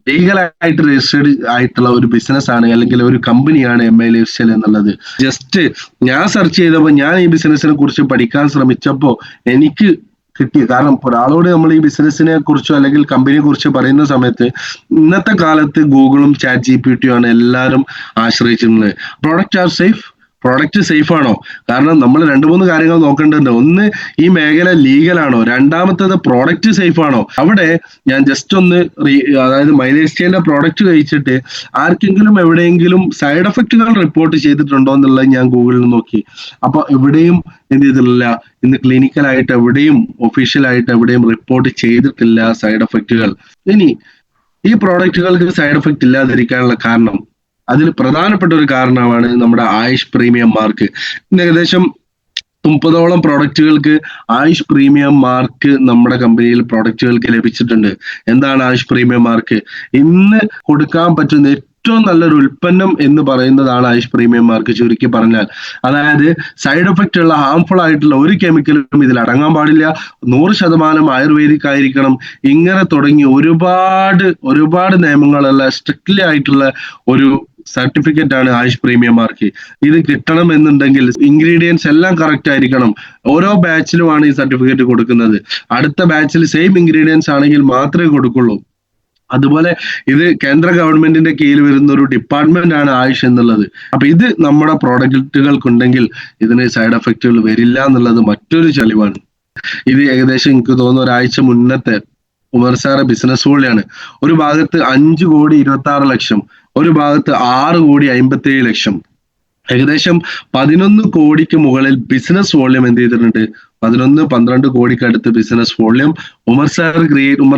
ലീഗലായിട്ട് രജിസ്റ്റേർഡ് ആയിട്ടുള്ള ഒരു ബിസിനസ് ആണ്, അല്ലെങ്കിൽ ഒരു കമ്പനിയാണ് MI Lifestyle എന്നുള്ളത്. ജസ്റ്റ് ഞാൻ സെർച്ച് ചെയ്തപ്പോൾ, ഞാൻ ഈ ബിസിനസിനെ കുറിച്ച് പഠിക്കാൻ ശ്രമിച്ചപ്പോൾ എനിക്ക് കിട്ടി. കാരണം ഒരാളോട് നമ്മൾ ഈ ബിസിനസിനെ കുറിച്ചോ അല്ലെങ്കിൽ കമ്പനിയെ കുറിച്ച് പറയുന്ന സമയത്ത് ഇന്നത്തെ കാലത്ത് ഗൂഗിളും ChatGPT ആണ് എല്ലാവരും ആശ്രയിച്ചിരുന്നത്. പ്രോഡക്റ്റ് സേഫ് ആണോ? കാരണം നമ്മൾ 2-3 കാര്യങ്ങൾ നോക്കേണ്ടതുണ്ട്. ഒന്ന്, ഈ മേഖല ലീഗൽ ആണോ? രണ്ടാമത്തേത് പ്രോഡക്റ്റ് സേഫ് ആണോ? അവിടെ ഞാൻ ജസ്റ്റ് ഒന്ന് അതായത് MI ലൈഫ്സ്റ്റൈലിന്റെ പ്രോഡക്റ്റ് കഴിച്ചിട്ട് ആർക്കെങ്കിലും എവിടെയെങ്കിലും സൈഡ് എഫക്റ്റുകൾ റിപ്പോർട്ട് ചെയ്തിട്ടുണ്ടോ എന്നുള്ളത് ഞാൻ ഗൂഗിളിൽ നോക്കി. അപ്പൊ എവിടെയും എന്ത് ചെയ്തിട്ടില്ല, ഇന്ന് ക്ലിനിക്കലായിട്ട് എവിടെയും ഒഫീഷ്യലായിട്ട് എവിടെയും റിപ്പോർട്ട് ചെയ്തിട്ടില്ല സൈഡ് എഫക്റ്റുകൾ. ഇനി ഈ പ്രോഡക്റ്റുകൾക്ക് സൈഡ് എഫക്റ്റ് ഇല്ലാതിരിക്കാനുള്ള കാരണം, അതിൽ പ്രധാനപ്പെട്ട ഒരു കാരണമാണ് നമ്മുടെ ആയുഷ് പ്രീമിയം മാർക്ക്. ഏകദേശം 30ഓളം പ്രോഡക്റ്റുകൾക്ക് ആയുഷ് പ്രീമിയം മാർക്ക് നമ്മുടെ കമ്പനിയിൽ പ്രോഡക്റ്റുകൾക്ക് ലഭിച്ചിട്ടുണ്ട്. എന്താണ് ആയുഷ് പ്രീമിയം മാർക്ക്? ഇന്ന് കൊടുക്കാൻ പറ്റുന്ന ഏറ്റവും നല്ലൊരു ഉൽപ്പന്നം എന്ന് പറയുന്നതാണ് ആയുഷ് പ്രീമിയം മാർക്ക്. ചുരുക്കി പറഞ്ഞാൽ, അതായത് സൈഡ് എഫക്റ്റ് ഉള്ള ഹാംഫുൾ ആയിട്ടുള്ള ഒരു കെമിക്കലും ഇതിൽ അടങ്ങാൻ പാടില്ല, 100% ആയുർവേദിക് ആയിരിക്കണം, ഇങ്ങനെ തുടങ്ങി ഒരുപാട് നിയമങ്ങളുള്ള സ്ട്രിക്ട്ലി ആയിട്ടുള്ള ഒരു സർട്ടിഫിക്കറ്റ് ആണ് ആയുഷ് പ്രീമിയം മാർക്ക്. ഇത് കിട്ടണം എന്നുണ്ടെങ്കിൽ ഇൻഗ്രീഡിയൻസ് എല്ലാം കറക്റ്റ് ആയിരിക്കണം. ഓരോ ബാച്ചിലുമാണ് ഈ സർട്ടിഫിക്കറ്റ് കൊടുക്കുന്നത്. അടുത്ത ബാച്ചിൽ സെയിം ഇൻഗ്രീഡിയൻസ് ആണെങ്കിൽ മാത്രമേ കൊടുക്കുള്ളൂ. അതുപോലെ ഇത് കേന്ദ്ര ഗവൺമെന്റിന്റെ കീഴിൽ വരുന്ന ഒരു ഡിപ്പാർട്ട്മെന്റ് ആണ് ആയുഷ് എന്നുള്ളത്. അപ്പൊ ഇത് നമ്മുടെ പ്രോഡക്റ്റുകൾക്കുണ്ടെങ്കിൽ ഇതിന് സൈഡ് എഫക്റ്റുകൾ വരില്ല എന്നുള്ളത് മറ്റൊരു തെളിവാണ്. ഇത് ഏകദേശം എനിക്ക് തോന്നുന്നു ഒരാഴ്ച മുന്നത്തെ ഉമർ സാറെ ബിസിനസ് വോളിയാണ്. ഒരു ഭാഗത്ത് 5,26,00,000, ഒരു ഭാഗത്ത് 6,57,00,000, ഏകദേശം 11 കോടിക്ക് മുകളിൽ ബിസിനസ് വോള്യം എന്ത് ചെയ്തിട്ടുണ്ട്? 11-12 കോടിക്ക് അടുത്ത് business volume Umar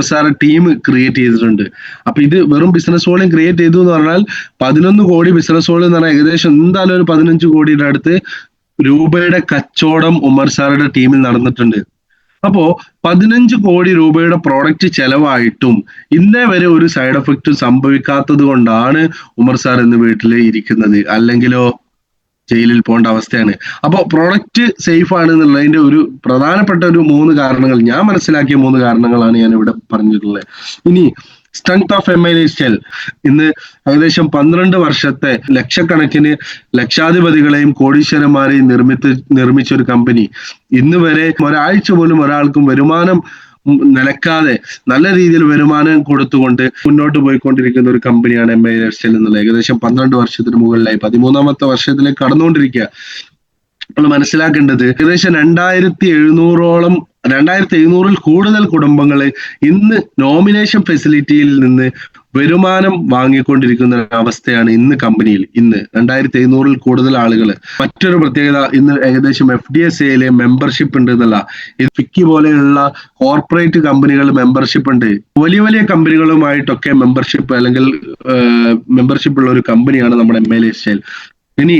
sir team create ചെയ്തിട്ടുണ്ട്. അപ്പൊ ഇത് വെറും ബിസിനസ് വോള്യം ക്രിയേറ്റ് ചെയ്തു എന്ന് പറഞ്ഞാൽ 11 കോടി ബിസിനസ് വോള്യം എന്ന് പറഞ്ഞാൽ ഏകദേശം എന്തായാലും ഒരു 15 കോടിയുടെ അടുത്ത് രൂപയുടെ കച്ചവടം ഉമർ സാറുടെ ടീമിൽ നടന്നിട്ടുണ്ട്. അപ്പോ 15 കോടി രൂപയുടെ പ്രോഡക്റ്റ് ചെലവായിട്ടും ഇന്നേ വരെ ഒരു സൈഡ് എഫക്റ്റും സംഭവിക്കാത്തത് കൊണ്ടാണ് ഉമർ സാർ ഇന്ന് വീട്ടിൽ ഇരിക്കുന്നത്. അല്ലെങ്കിലോ ജയിലിൽ പോകേണ്ട അവസ്ഥയാണ്. അപ്പോൾ പ്രോഡക്റ്റ് സേഫ് ആണ് എന്നുള്ളതിന്റെ ഒരു പ്രധാനപ്പെട്ട ഒരു 3 കാരണങ്ങൾ, ഞാൻ മനസ്സിലാക്കിയ 3 കാരണങ്ങളാണ് ഞാൻ ഇവിടെ പറഞ്ഞിട്ടുള്ളത്. ഇനി സ്ട്രെങ്ത് ഓഫ് MI ലൈഫ്സ്റ്റൈൽ. ഇന്ന് ഏകദേശം 12 വർഷത്തെ ലക്ഷക്കണക്കിന് ലക്ഷാധിപതികളെയും കോടീശ്വരന്മാരെയും നിർമ്മിച്ച ഒരു കമ്പനി. ഇന്ന് വരെ ഒരാഴ്ച പോലും ഒരാൾക്കും വരുമാനം നിലക്കാതെ നല്ല രീതിയിൽ വരുമാനം കൊടുത്തുകൊണ്ട് മുന്നോട്ട് പോയിക്കൊണ്ടിരിക്കുന്ന ഒരു കമ്പനിയാണ് MI ലൈഫ്സ്റ്റൈൽ എന്നുള്ളത്. ഏകദേശം 12 വർഷത്തിന് മുകളിലായി 13ാമത്തെ വർഷത്തിലേക്ക് കടന്നുകൊണ്ടിരിക്കുക. നമ്മൾ മനസ്സിലാക്കേണ്ടത് ഏകദേശം 2,700-ൽ കൂടുതൽ കുടുംബങ്ങൾ ഇന്ന് നോമിനേഷൻ ഫെസിലിറ്റിയിൽ നിന്ന് വരുമാനം വാങ്ങിക്കൊണ്ടിരിക്കുന്ന ഒരു അവസ്ഥയാണ് ഇന്ന് കമ്പനിയിൽ. ഇന്ന് 2700 കൂടുതൽ ആളുകൾ. മറ്റൊരു പ്രത്യേകത, ഇന്ന് ഏകദേശം FDSAയിലെ മെമ്പർഷിപ്പ് ഉണ്ട് എന്നല്ല, ഇത് ഫിക്കി പോലെയുള്ള കോർപ്പറേറ്റ് കമ്പനികൾ മെമ്പർഷിപ്പ് ഉണ്ട്. വലിയ വലിയ കമ്പനികളുമായിട്ടൊക്കെ മെമ്പർഷിപ്പ് അല്ലെങ്കിൽ മെമ്പർഷിപ്പ് ഉള്ള ഒരു കമ്പനിയാണ് നമ്മുടെ MLA. ഇനി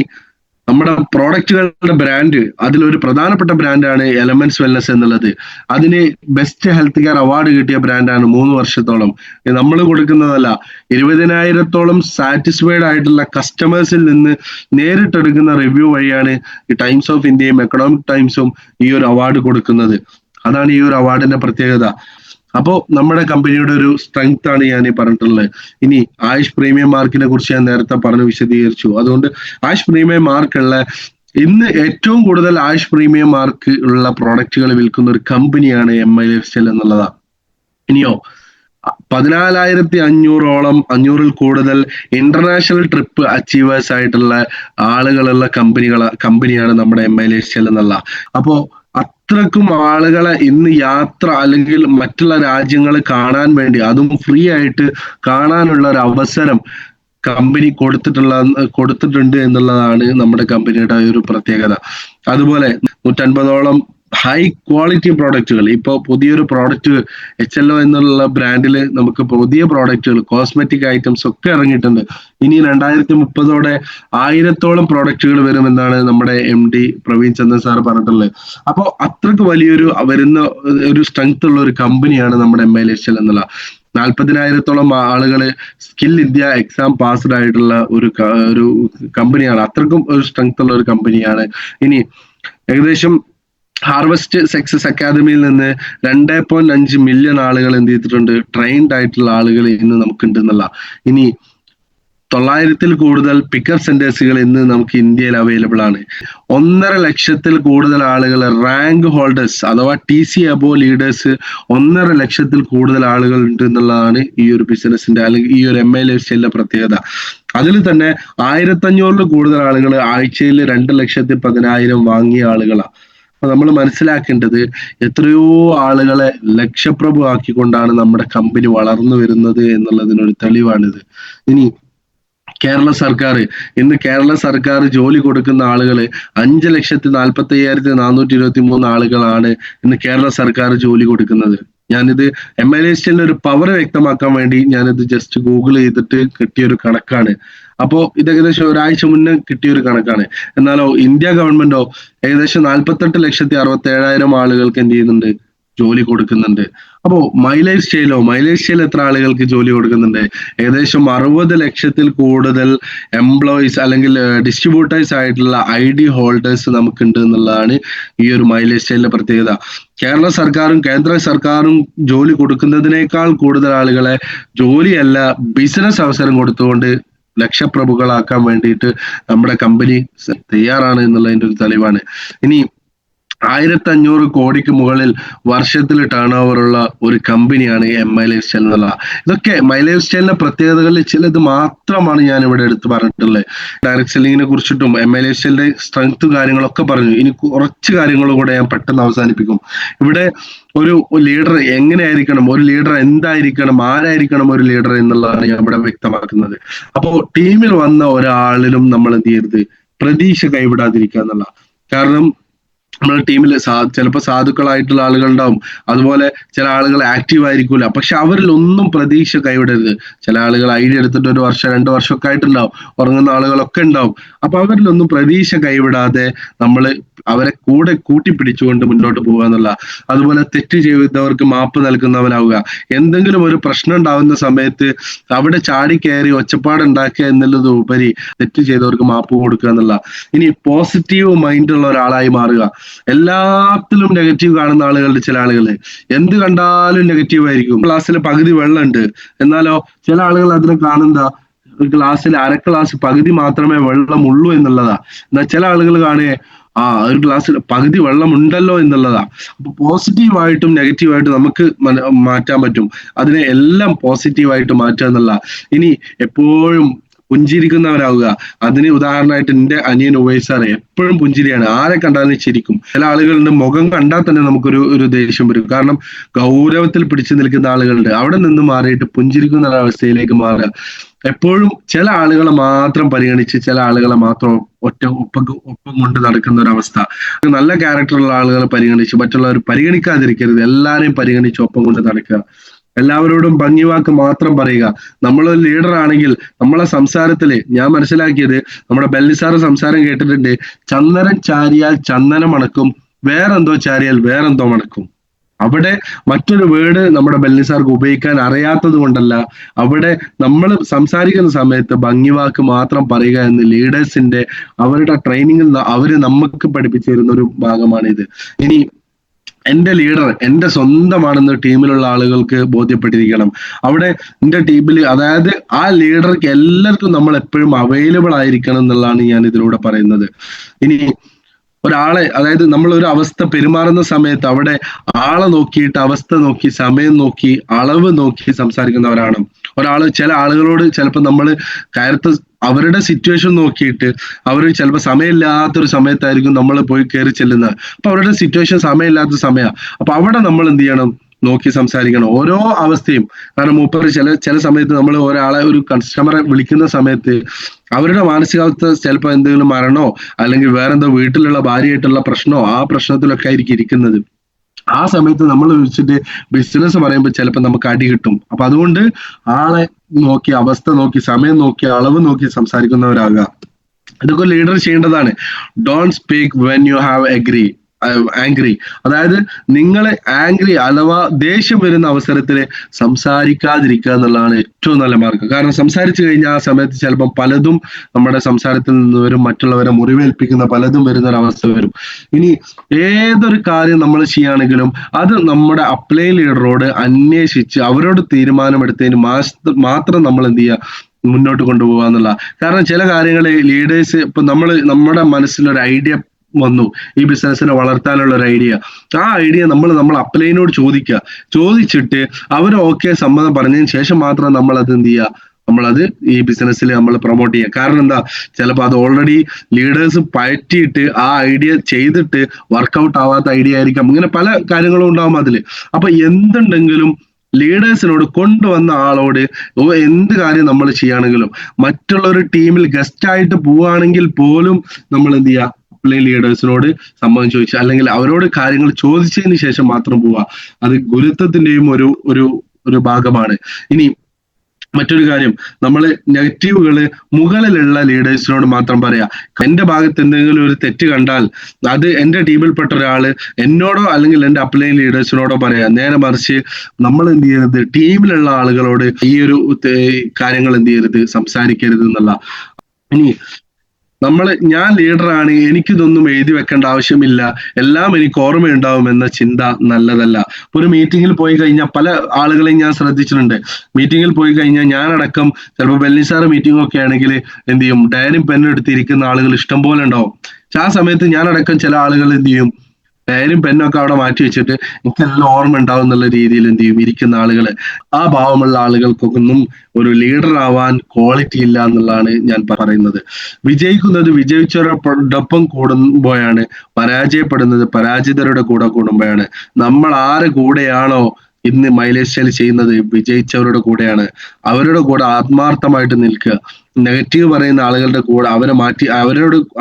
നമ്മുടെ പ്രോഡക്റ്റുകളുടെ ബ്രാൻഡ്, അതിലൊരു പ്രധാനപ്പെട്ട ബ്രാൻഡാണ് എലമെന്റ്സ് വെൽനസ് എന്നുള്ളത്. അതിന് ബെസ്റ്റ് ഹെൽത്ത് കെയർ അവാർഡ് കിട്ടിയ ബ്രാൻഡാണ് 3 വർഷത്തോളം. നമ്മൾ കൊടുക്കുന്നതല്ല, 20,000-ഓളം സാറ്റിസ്ഫൈഡ് ആയിട്ടുള്ള കസ്റ്റമേഴ്സിൽ നിന്ന് നേരിട്ടെടുക്കുന്ന റിവ്യൂ വഴിയാണ് ഈ ടൈംസ് ഓഫ് ഇന്ത്യയും എക്കണോമിക് ടൈംസും ഈ ഒരു അവാർഡ് കൊടുക്കുന്നത്. അതാണ് ഈ ഒരു അവാർഡിന്റെ പ്രത്യേകത. അപ്പോ നമ്മുടെ കമ്പനിയുടെ ഒരു സ്ട്രെങ്ത് ആണ് ഞാൻ ഈ പറഞ്ഞിട്ടുള്ളത്. ഇനി ആയുഷ് പ്രീമിയം മാർക്കിനെ കുറിച്ച് ഞാൻ നേരത്തെ പറഞ്ഞു വിശദീകരിച്ചു. അതുകൊണ്ട് ആയുഷ് പ്രീമിയം മാർക്കുള്ള ഇന്ന് ഏറ്റവും കൂടുതൽ ആയുഷ് പ്രീമിയം മാർക്ക് ഉള്ള പ്രോഡക്റ്റുകൾ വിൽക്കുന്ന ഒരു കമ്പനിയാണ് MLFCL എന്നുള്ളതാണ്. ഇനിയോ 14,500-ഓളം 500-ൽ കൂടുതൽ ഇന്റർനാഷണൽ ട്രിപ്പ് അച്ചീവേഴ്സ് ആയിട്ടുള്ള ആളുകളുള്ള കമ്പനിയാണ് നമ്മുടെ MLFCL എന്നുള്ള. അപ്പോ അത്രക്കും ആളുകളെ ഇന്ന് യാത്ര അല്ലെങ്കിൽ മറ്റുള്ള രാജ്യങ്ങൾ കാണാൻ വേണ്ടി, അതും ഫ്രീ ആയിട്ട് കാണാനുള്ള ഒരു അവസരം കമ്പനി കൊടുത്തിട്ടുണ്ട് എന്നുള്ളതാണ് നമ്മുടെ കമ്പനിയുടെ ഒരു പ്രത്യേകത. അതുപോലെ 150-ഓളം ഹൈ ക്വാളിറ്റി പ്രോഡക്റ്റുകൾ, ഇപ്പോൾ പുതിയൊരു പ്രോഡക്റ്റ് HLO എന്നുള്ള ബ്രാൻഡിൽ നമുക്ക് പുതിയ പ്രോഡക്റ്റുകൾ, കോസ്മെറ്റിക് ഐറ്റംസ് ഒക്കെ ഇറങ്ങിയിട്ടുണ്ട്. ഇനി 2030-ഓടെ 1000-ഓളം പ്രോഡക്റ്റുകൾ വരുമെന്നാണ് നമ്മുടെ MD പ്രവീൺ ചന്ദ്രൻ സാർ പറഞ്ഞിട്ടുള്ളത്. അപ്പോൾ അത്രക്ക് വലിയൊരു വരുന്ന ഒരു സ്ട്രെങ്ത് ഉള്ള ഒരു കമ്പനിയാണ് നമ്മുടെ MLFCL എന്നുള്ള. 40,000-ഓളം ആളുകൾ സ്കിൽ ഇന്ത്യ എക്സാം പാസ്ഡ് ആയിട്ടുള്ള ഒരു കമ്പനിയാണ്. അത്രക്കും ഒരു സ്ട്രെങ്ത് ഉള്ള ഒരു കമ്പനിയാണ്. ഇനി ഏകദേശം ഹാർവസ്റ്റ് സക്സസ് അക്കാദമിയിൽ നിന്ന് 2.5 മില്യൺ ആളുകൾ എന്ത് ചെയ്തിട്ടുണ്ട്, ട്രെയിൻഡ് ആയിട്ടുള്ള ആളുകൾ ഇന്ന് നമുക്കുണ്ട് എന്നുള്ള. ഇനി 900-ൽ കൂടുതൽ പിക്കർ സെന്റേഴ്സുകൾ ഇന്ന് നമുക്ക് ഇന്ത്യയിൽ അവൈലബിൾ ആണ്. 1.5 ലക്ഷത്തിൽ കൂടുതൽ ആളുകൾ റാങ്ക് ഹോൾഡേഴ്സ് അഥവാ TC അബോവ് ലീഡേഴ്സ് 1.5 ലക്ഷത്തിൽ കൂടുതൽ ആളുകൾ ഉണ്ട് എന്നുള്ളതാണ് ഈ ഒരു ബിസിനസിന്റെ അല്ലെങ്കിൽ ഈ ഒരു MLFCL പ്രത്യേകത. അതിൽ തന്നെ 1,500-ൽ കൂടുതൽ ആളുകൾ ആഴ്ചയിൽ 2,10,000 വാങ്ങിയ ആളുകളാണ്. അപ്പൊ നമ്മൾ മനസ്സിലാക്കേണ്ടത്, എത്രയോ ആളുകളെ ലക്ഷപ്രഭു ആക്കിക്കൊണ്ടാണ് നമ്മുടെ കമ്പനി വളർന്നു വരുന്നത് എന്നുള്ളതിനൊരു തെളിവാണിത്. ഇനി കേരള സർക്കാർ ജോലി കൊടുക്കുന്ന ആളുകൾ 5,45,423 ആളുകളാണ് ഇന്ന് കേരള സർക്കാർ ജോലി കൊടുക്കുന്നത്. ഞാനിത് MLFCL ഒരു പവർ വ്യക്തമാക്കാൻ വേണ്ടി ഞാനിത് ജസ്റ്റ് ഗൂഗിൾ ചെയ്തിട്ട് കിട്ടിയൊരു കണക്കാണ്. അപ്പോ ഇത് ഏകദേശം ഒരാഴ്ച മുന്നേ കിട്ടിയൊരു കണക്കാണ്. എന്നാലോ ഇന്ത്യ ഗവൺമെന്റോ ഏകദേശം 48,67,000 ആളുകൾക്ക് എന്ത് ചെയ്യുന്നുണ്ട്, ജോലി കൊടുക്കുന്നുണ്ട്. അപ്പോ മൈ ലൈഫ് സ്റ്റൈൽ എത്ര ആളുകൾക്ക് ജോലി കൊടുക്കുന്നുണ്ട്? ഏകദേശം 60 ലക്ഷത്തിൽ കൂടുതൽ എംപ്ലോയീസ് അല്ലെങ്കിൽ ഡിസ്ട്രിബ്യൂട്ടേഴ്സ് ആയിട്ടുള്ള ID ഹോൾഡേഴ്സ് നമുക്കുണ്ട് എന്നുള്ളതാണ് ഈ ഒരു മൈ ലൈഫ് സ്റ്റൈലിന്റെ പ്രത്യേകത. കേരള സർക്കാരും കേന്ദ്ര സർക്കാരും ജോലി കൊടുക്കുന്നതിനേക്കാൾ കൂടുതൽ ആളുകളെ ജോലിയല്ല ബിസിനസ് അവസരം കൊടുത്തുകൊണ്ട് ലക്ഷപ്രഭുക്കളാക്കാൻ വേണ്ടിയിട്ട് നമ്മുടെ കമ്പനി തയ്യാറാണ് എന്നുള്ളതിന്റെ ഒരു തെളിവാണ്. ഇനി 1,500 കോടിക്ക് മുകളിൽ വർഷത്തിൽ ടേൺ ഓവർ ഉള്ള ഒരു കമ്പനിയാണ് MLFCL എന്നുള്ള. ഇതൊക്കെ MLFCLന്റെ പ്രത്യേകതകളിൽ ചിലത് മാത്രമാണ് ഞാൻ ഇവിടെ എടുത്ത് പറഞ്ഞിട്ടുള്ളത്. ഡയറക്ട് സെല്ലിങ്ങിനെ കുറിച്ചിട്ടും MLFCLന്റെ സ്ട്രെങ്ത് കാര്യങ്ങളൊക്കെ പറഞ്ഞു. ഇനി കുറച്ച് കാര്യങ്ങളും കൂടെ ഞാൻ പെട്ടെന്ന് അവസാനിപ്പിക്കും. ഇവിടെ ഒരു ലീഡർ എങ്ങനെയായിരിക്കണം, ഒരു ലീഡർ എന്തായിരിക്കണം, ആരായിരിക്കണം ഒരു ലീഡർ എന്നുള്ളതാണ് ഞാൻ ഇവിടെ വ്യക്തമാക്കുന്നത്. അപ്പോ ടീമിൽ വന്ന ഒരാളിലും നമ്മൾ എന്ത് ചെയ്യരുത്, പ്രതീക്ഷ കൈവിടാതിരിക്കുക എന്നുള്ള. കാരണം നമ്മുടെ ടീമിൽ ചിലപ്പോൾ സാധുക്കളായിട്ടുള്ള ആളുകൾ ഉണ്ടാവും, അതുപോലെ ചില ആളുകൾ ആക്റ്റീവ് ആയിരിക്കൂല. പക്ഷെ അവരിൽ ഒന്നും പ്രതീക്ഷ കൈവിടരുത്. ചില ആളുകൾ ഐഡിയ എടുത്തിട്ട് 1 വർഷം 2 വർഷമൊക്കെ ആയിട്ടുണ്ടാവും, ഉറങ്ങുന്ന ആളുകളൊക്കെ ഉണ്ടാവും. അപ്പൊ അവരിലൊന്നും പ്രതീക്ഷ കൈവിടാതെ നമ്മൾ അവരെ കൂടെ കൂട്ടിപ്പിടിച്ചുകൊണ്ട് മുന്നോട്ട് പോകുക എന്നുള്ള. അതുപോലെ തെറ്റ് ചെയ്തവർക്ക് മാപ്പ് നൽകുന്നവനാവുക. എന്തെങ്കിലും ഒരു പ്രശ്നം ഉണ്ടാവുന്ന സമയത്ത് അവിടെ ചാടി കയറി ഒച്ചപ്പാടുണ്ടാക്കുക എന്നുള്ളത് ഉപരി തെറ്റ് ചെയ്തവർക്ക് മാപ്പ് കൊടുക്കുക എന്നുള്ള. ഇനി പോസിറ്റീവ് മൈൻഡ് ഉള്ള ഒരാളായി മാറുക. എല്ലാത്തിലും നെഗറ്റീവ് കാണുന്ന ആളുകളുടെ ചില ആളുകൾ എന്ത് കണ്ടാലും നെഗറ്റീവ് ആയിരിക്കും. ക്ലാസ്സിൽ പകുതി വെള്ളമുണ്ട്, എന്നാലോ ചില ആളുകൾ അതിനെ കാണുന്ന ഗ്ലാസ്സിൽ 1/2 ഗ്ലാസ് പകുതി മാത്രമേ വെള്ളമുള്ളൂ എന്നുള്ളതാ. എന്നാൽ ചില ആളുകൾ കാണുകയെ ഒരു ഗ്ലാസ്സിൽ പകുതി വെള്ളം ഉണ്ടല്ലോ എന്നുള്ളതാ. അപ്പൊ പോസിറ്റീവായിട്ടും നെഗറ്റീവായിട്ടും നമുക്ക് മാറ്റാൻ പറ്റും. അതിനെ എല്ലാം പോസിറ്റീവായിട്ട് മാറ്റുക എന്നുള്ള. ഇനി എപ്പോഴും പുഞ്ചിരിക്കുന്നവരാവുക. അതിന് ഉദാഹരണമായിട്ട് എന്റെ അനിയൻ ഉവൈസ് സാറ് എപ്പോഴും പുഞ്ചിരിയാണ്, ആരെ കണ്ടാലും ചിരിക്കും. ചില ആളുകളുണ്ട് മുഖം കണ്ടാൽ തന്നെ നമുക്കൊരു ദേഷ്യം വരും, കാരണം ഗൗരവത്തിൽ പിടിച്ചു നിൽക്കുന്ന ആളുകളുണ്ട്. അവിടെ നിന്ന് മാറിയിട്ട് പുഞ്ചിരിക്കുന്ന ഒരവസ്ഥയിലേക്ക് മാറുക. എപ്പോഴും ചില ആളുകളെ മാത്രം പരിഗണിച്ച് ചില ആളുകളെ മാത്രം ഒപ്പം കൊണ്ട് നടക്കുന്ന ഒരവസ്ഥ. നല്ല ക്യാരക്ടറുള്ള ആളുകളെ പരിഗണിച്ച് മറ്റുള്ളവർ പരിഗണിക്കാതിരിക്കരുത്, എല്ലാരെയും പരിഗണിച്ച് ഒപ്പം കൊണ്ട് നടക്കുക. എല്ലാവരോടും ഭംഗിവാക്ക് മാത്രം പറയുക. നമ്മളൊരു ലീഡർ ആണെങ്കിൽ നമ്മളെ സംസാരത്തില് ഞാൻ മനസ്സിലാക്കിയത്, നമ്മുടെ ബെല്ലിസാറ് സംസാരം കേട്ടിട്ടുണ്ട്, ചന്ദനം ചാരിയാൽ ചന്ദനം മണക്കും, വേറെന്തോ ചാരിയാൽ വേറെന്തോ മണക്കും. അവിടെ മറ്റൊരു വേർഡ് നമ്മുടെ ബെല്ലിസാർക്ക് ഉപയോഗിക്കാൻ അറിയാത്തത് കൊണ്ടല്ല, അവിടെ നമ്മൾ സംസാരിക്കുന്ന സമയത്ത് ഭംഗിവാക്ക് മാത്രം പറയുക എന്ന് ലീഡേഴ്സിന്റെ അവരുടെ ട്രെയിനിങ്ങിൽ അവര് നമുക്ക് പഠിപ്പിച്ചു തരുന്ന ഒരു ഭാഗമാണിത്. ഇനി എന്റെ ലീഡർ എന്റെ സ്വന്തമാണെന്ന് ടീമിലുള്ള ആളുകൾക്ക് ബോധ്യപ്പെട്ടിരിക്കണം. അവിടെ എന്റെ ടീമിൽ, അതായത് ആ ലീഡർക്ക് എല്ലാവർക്കും നമ്മൾ എപ്പോഴും അവൈലബിൾ ആയിരിക്കണം എന്നുള്ളതാണ് ഞാൻ ഇതിലൂടെ പറയുന്നത്. ഇനി ഒരാളെ, അതായത് നമ്മൾ ഒരു അവസ്ഥ പെരുമാറുന്ന സമയത്ത് അവിടെ ആളെ നോക്കിയിട്ട് അവസ്ഥ നോക്കി സമയം നോക്കി അളവ് നോക്കി സംസാരിക്കുന്നവരാണ്. ചില ആളുകളോട് ചിലപ്പോൾ നമ്മൾ അവരുടെ സിറ്റുവേഷൻ നോക്കിയിട്ട് അവർ ചിലപ്പോൾ സമയമില്ലാത്തൊരു സമയത്തായിരിക്കും നമ്മൾ പോയി കയറി ചെല്ലുന്നത്. അപ്പൊ അവരുടെ സിറ്റുവേഷൻ സമയമില്ലാത്ത സമയമാണ്. അപ്പൊ അവിടെ നമ്മൾ എന്ത് ചെയ്യണം, നോക്കി സംസാരിക്കണം ഓരോ അവസ്ഥയും. കാരണം മൂപ്പർ ചില സമയത്ത് നമ്മൾ ഒരു കസ്റ്റമറെ വിളിക്കുന്ന സമയത്ത് അവരുടെ മാനസികാവസ്ഥ ചിലപ്പോൾ എന്തെങ്കിലും മരണോ അല്ലെങ്കിൽ വേറെന്തോ വീട്ടിലുള്ള ഭാര്യയായിട്ടുള്ള പ്രശ്നമോ ആ പ്രശ്നത്തിലൊക്കെ ആയിരിക്കും ഇരിക്കുന്നത്. ആ സമയത്ത് നമ്മൾ വിളിച്ചിട്ട് ബിസിനസ് പറയുമ്പോൾ ചിലപ്പോൾ നമുക്ക് അടി കിട്ടും. അപ്പൊ അതുകൊണ്ട് ആളെ നോക്കി അവസ്ഥ നോക്കി സമയം നോക്കി അളവ് നോക്കി സംസാരിക്കുന്നവരാകുക. ഇതൊക്കെ ലീഡർ ചെയ്യേണ്ടതാണ്. Don't speak when you have angry. അതായത് നിങ്ങൾ ആംഗ്രി അഥവാ ദേഷ്യം വരുന്ന അവസരത്തിൽ സംസാരിക്കാതിരിക്കുക എന്നുള്ളതാണ് ഏറ്റവും നല്ല മാർഗം. കാരണം സംസാരിച്ചു കഴിഞ്ഞാൽ ആ സമയത്ത് ചിലപ്പോൾ പലതും നമ്മുടെ സംസാരത്തിൽ നിന്ന് വരും, മറ്റുള്ളവരെ മുറിവേൽപ്പിക്കുന്ന പലതും വരുന്ന ഒരു അവസ്ഥ വരും. ഇനി ഏതൊരു കാര്യം നമ്മൾ ചെയ്യുകയാണെങ്കിലും അത് നമ്മുടെ അപ്ലൈ ലീഡറോട് അന്വേഷിച്ച് അവരോട് തീരുമാനമെടുത്തതിന് മാത്രം നമ്മൾ എന്ത് ചെയ്യുക, മുന്നോട്ട് കൊണ്ടുപോകുക എന്നുള്ള. കാരണം ചില കാര്യങ്ങൾ ലീഡേഴ്സ്, ഇപ്പൊ നമ്മുടെ മനസ്സിലൊരു ഐഡിയ വന്നു, ഈ ബിസിനസ്സിനെ വളർത്താനുള്ള ഒരു ഐഡിയ, ആ ഐഡിയ നമ്മൾ അപ്ലൈനോട് ചോദിച്ചിട്ട് അവർ സമ്മതം പറഞ്ഞതിന് ശേഷം മാത്രം നമ്മൾ അത് എന്ത് ചെയ്യുക, നമ്മളത് ഈ ബിസിനസ്സിൽ നമ്മൾ പ്രൊമോട്ട് ചെയ്യുക. കാരണം എന്താ, ചിലപ്പോൾ അത് ഓൾറെഡി ലീഡേഴ്സ് പയറ്റിയിട്ട് ആ ഐഡിയ ചെയ്തിട്ട് വർക്കൗട്ട് ആവാത്ത ഐഡിയ ആയിരിക്കാം. ഇങ്ങനെ പല കാര്യങ്ങളും ഉണ്ടാവും അതില്. അപ്പൊ എന്തുണ്ടെങ്കിലും ലീഡേഴ്സിനോട്, കൊണ്ടുവന്ന ആളോട് എന്ത് കാര്യം നമ്മൾ ചെയ്യുകയാണെങ്കിലും, മറ്റുള്ള ഒരു ടീമിൽ ഗസ്റ്റ് ആയിട്ട് പോവുകയാണെങ്കിൽ പോലും നമ്മൾ എന്ത് ചെയ്യുക, ലീഡേഴ്സിനോട് സമ്മതം ചോദിച്ചു അല്ലെങ്കിൽ അവരോട് കാര്യങ്ങൾ ചോദിച്ചതിന് ശേഷം മാത്രം പോവുക. അത് ഗുരുത്വത്തിന്റെയും ഒരു ഭാഗമാണ്. ഇനി മറ്റൊരു കാര്യം, നമ്മൾ നെഗറ്റീവുകള് മുകളിലുള്ള ലീഡേഴ്സിനോട് മാത്രം പറയാ. എന്റെ ഭാഗത്ത് എന്തെങ്കിലും ഒരു തെറ്റ് കണ്ടാൽ അത് എന്റെ ടീമിൽപ്പെട്ട ഒരാള് എന്നോടോ അല്ലെങ്കിൽ എന്റെ അപ്ലൈൻ ലീഡേഴ്സിനോടോ പറയാ. നേരെ മറിച്ച് നമ്മൾ എന്ത് ചെയ്യരുത്, ടീമിലുള്ള ആളുകളോട് ഈ ഒരു കാര്യങ്ങൾ എന്ത് ചെയ്യരുത്, സംസാരിക്കരുത് എന്നുള്ള. ഇനി ഞാൻ ലീഡറാണ്, എനിക്കിതൊന്നും എഴുതി വെക്കേണ്ട ആവശ്യമില്ല, എല്ലാം എനിക്ക് ഓർമ്മയുണ്ടാവും എന്ന ചിന്ത നല്ലതല്ല. ഒരു മീറ്റിങ്ങിൽ പോയി കഴിഞ്ഞാൽ പല ആളുകളെയും ഞാൻ ശ്രദ്ധിച്ചിട്ടുണ്ട്. മീറ്റിങ്ങിൽ പോയി കഴിഞ്ഞാൽ ഞാനടക്കം ചിലപ്പോൾ ബെല്ലിസാറ് മീറ്റിംഗ് ഒക്കെ ആണെങ്കിൽ എന്ത് ചെയ്യും, ഡയറിയും പെന്നും എടുത്തിരിക്കുന്ന ആളുകൾ ഇഷ്ടം പോലെ ഉണ്ടാവും. ആ സമയത്ത് ഞാനടക്കം ചില ആളുകൾ എന്ത് ചെയ്യും, ഡയറിയും പെന്നൊക്കെ അവിടെ മാറ്റി വെച്ചിട്ട് എനിക്കെല്ലാം ഓർമ്മ ഉണ്ടാവും എന്നുള്ള രീതിയിൽ എന്ത് ചെയ്യും ഇരിക്കുന്ന ആളുകള്. ആ ഭാവമുള്ള ആളുകൾക്കൊന്നും ഒരു ലീഡർ ആവാൻ ക്വാളിറ്റി ഇല്ല എന്നുള്ളതാണ് ഞാൻ പറയുന്നത്. വിജയിക്കുന്നത് വിജയിച്ചവരോടൊപ്പം കൂടുമ്പോഴാണ്, പരാജയപ്പെടുന്നത് പരാജിതരുടെ കൂടെ കൂടുമ്പോഴാണ്. നമ്മൾ ആരെ കൂടെയാണോ ഇന്ന് മൈലേജ് സ്റ്റൈൽ ചെയ്യുന്നത്, വിജയിച്ചവരുടെ കൂടെയാണ്. അവരുടെ കൂടെ ആത്മാർത്ഥമായിട്ട് നിൽക്കുക. നെഗറ്റീവ് പറയുന്ന ആളുകളുടെ കൂടെ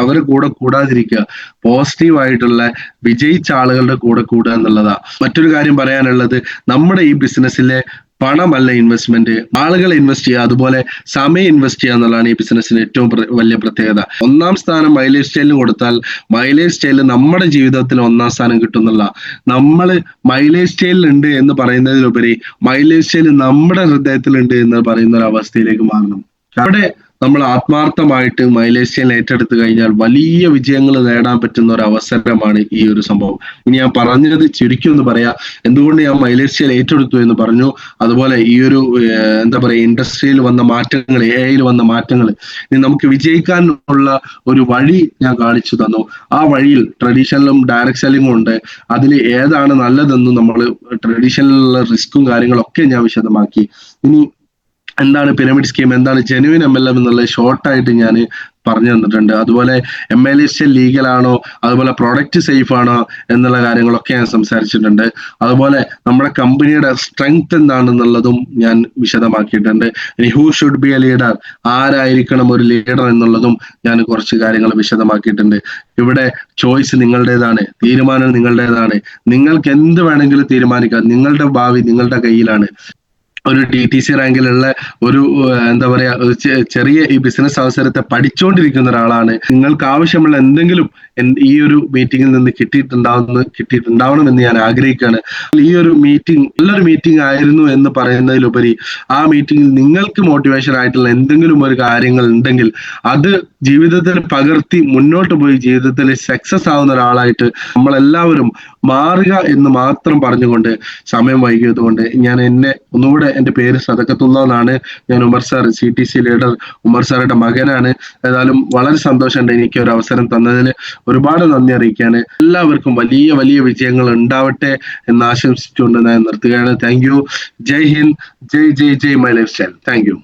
അവരെ കൂടെ കൂടാതിരിക്കുക. പോസിറ്റീവ് ആയിട്ടുള്ള വിജയിച്ച ആളുകളുടെ കൂടെ കൂടുക എന്നുള്ളതാ. മറ്റൊരു കാര്യം പറയാനുള്ളത്, നമ്മുടെ ഈ ബിസിനസ്സിലെ പണമല്ല ഇൻവെസ്റ്റ്മെന്റ്, ആളുകളെ ഇൻവെസ്റ്റ് ചെയ്യുക, അതുപോലെ സമയം ഇൻവെസ്റ്റ് ചെയ്യുക എന്നുള്ളതാണ് ഈ ബിസിനസ്സിന് ഏറ്റവും വലിയ പ്രത്യേകത. ഒന്നാം സ്ഥാനം മൈലേജ് സ്റ്റൈലിന് കൊടുത്താൽ മൈലേജ് സ്റ്റൈലിൽ നമ്മുടെ ജീവിതത്തിൽ ഒന്നാം സ്ഥാനം കിട്ടുന്നുള്ള. നമ്മൾ മൈലേജ് സ്റ്റൈലിൽ ഉണ്ട് എന്ന് പറയുന്നതിലുപരി മൈലേജ് സ്റ്റൈൽ നമ്മുടെ ഹൃദയത്തിലുണ്ട് എന്ന് പറയുന്ന ഒരു അവസ്ഥയിലേക്ക് മാറണം. അവിടെ നമ്മൾ ആത്മാർത്ഥമായിട്ട് മൈലേജ് സ്റ്റൈൽ ഏറ്റെടുത്തു കഴിഞ്ഞാൽ വലിയ വിജയങ്ങൾ നേടാൻ പറ്റുന്ന ഒരു അവസരമാണ് ഈ ഒരു സംഭവം. ഇനി ഞാൻ പറഞ്ഞത് ചുരുക്കി ഒന്ന് പറയാം, എന്തുകൊണ്ട് ഞാൻ മൈലേജ് സ്റ്റൈൽ ഏറ്റെടുത്തു എന്ന് പറഞ്ഞു. അതുപോലെ ഈ ഒരു എന്താ പറയുക, ഇൻഡസ്ട്രിയിൽ വന്ന മാറ്റങ്ങൾ, AI വന്ന മാറ്റങ്ങൾ, ഇനി നമുക്ക് വിജയിക്കാനുള്ള ഒരു വഴി ഞാൻ കാണിച്ചു തന്നു. ആ വഴിയിൽ ട്രഡീഷണലും ഡയറക്ട് സെല്ലിങ്ങും ഉണ്ട്. അതിൽ ഏതാണ് നല്ലതെന്നും നമ്മൾ ട്രഡീഷണലിലുള്ള റിസ്ക്കും കാര്യങ്ങളൊക്കെ ഞാൻ വിശദമാക്കി. ഇനി എന്താണ് പിരമിഡ് സ്കീം, എന്താണ് ജെനുവിൻ MLM എന്നുള്ളത് ഷോർട്ടായിട്ട് ഞാൻ പറഞ്ഞു തന്നിട്ടുണ്ട്. അതുപോലെ MLST ലീഗൽ ആണോ, അതുപോലെ പ്രൊഡക്റ്റ് സേഫ് ആണോ എന്നുള്ള കാര്യങ്ങളൊക്കെ ഞാൻ സംസാരിച്ചിട്ടുണ്ട്. അതുപോലെ നമ്മുടെ കമ്പനിയുടെ സ്ട്രെങ്ത് എന്താണെന്നുള്ളതും ഞാൻ വിശദമാക്കിയിട്ടുണ്ട്. ഇനി who should be a leader, ആരായിരിക്കണം ഒരു ലീഡർ എന്നുള്ളതും ഞാൻ കുറച്ച് കാര്യങ്ങൾ വിശദമാക്കിയിട്ടുണ്ട്. ഇവിടെ ചോയ്സ് നിങ്ങളുടേതാണ്, തീരുമാനം നിങ്ങളുടേതാണ്. നിങ്ങൾക്ക് എന്ത് വേണമെങ്കിലും തീരുമാനിക്കാം. നിങ്ങളുടെ ഭാവി നിങ്ങളുടെ കയ്യിലാണ്. ഒരു DTC റാങ്കിലുള്ള ഒരു എന്താ പറയാ, ചെറിയ ഈ ബിസിനസ് അവസരത്തെ പഠിച്ചുകൊണ്ടിരിക്കുന്ന ഒരാളാണ്. നിങ്ങൾക്ക് ആവശ്യമുള്ള എന്തെങ്കിലും ഈ ഒരു മീറ്റിംഗിൽ നിന്ന് കിട്ടിയിട്ടുണ്ടാവണമെന്ന് ഞാൻ ആഗ്രഹിക്കുകയാണ്. ഈ ഒരു മീറ്റിംഗ് നല്ലൊരു മീറ്റിംഗ് ആയിരുന്നു എന്ന് പറയുന്നതിലുപരി ആ മീറ്റിംഗിൽ നിങ്ങൾക്ക് മോട്ടിവേഷൻ ആയിട്ടുള്ള എന്തെങ്കിലും ഒരു കാര്യങ്ങൾ ഉണ്ടെങ്കിൽ അത് ജീവിതത്തിൽ പകർത്തി മുന്നോട്ട് പോയി ജീവിതത്തിൽ സക്സസ് ആവുന്ന ഒരാളായിട്ട് നമ്മളെല്ലാവരും മാറുക എന്ന് മാത്രം പറഞ്ഞുകൊണ്ട്, സമയം വൈകിയത് കൊണ്ട് ഞാൻ ഒന്നുകൂടെ, എൻ്റെ പേര് സദക്കത്തുള്ള എന്നാണ്. ഞാൻ Umar sir, CTC leader Umar സാറുടെ മകനാണ്. ഏതായാലും വളരെ സന്തോഷമുണ്ട് എനിക്ക് ഒരു അവസരം തന്നതിൽ. ഒരുപാട് നന്ദി അറിയിക്കുകയാണ്. എല്ലാവർക്കും വലിയ വലിയ വിജയങ്ങൾ ഉണ്ടാവട്ടെ എന്ന് ആശംസിച്ചുകൊണ്ട് ഞാൻ നിർത്തുകയാണ്. Thank you. Jai Hind, Jai Jai Jai my life style. Thank U.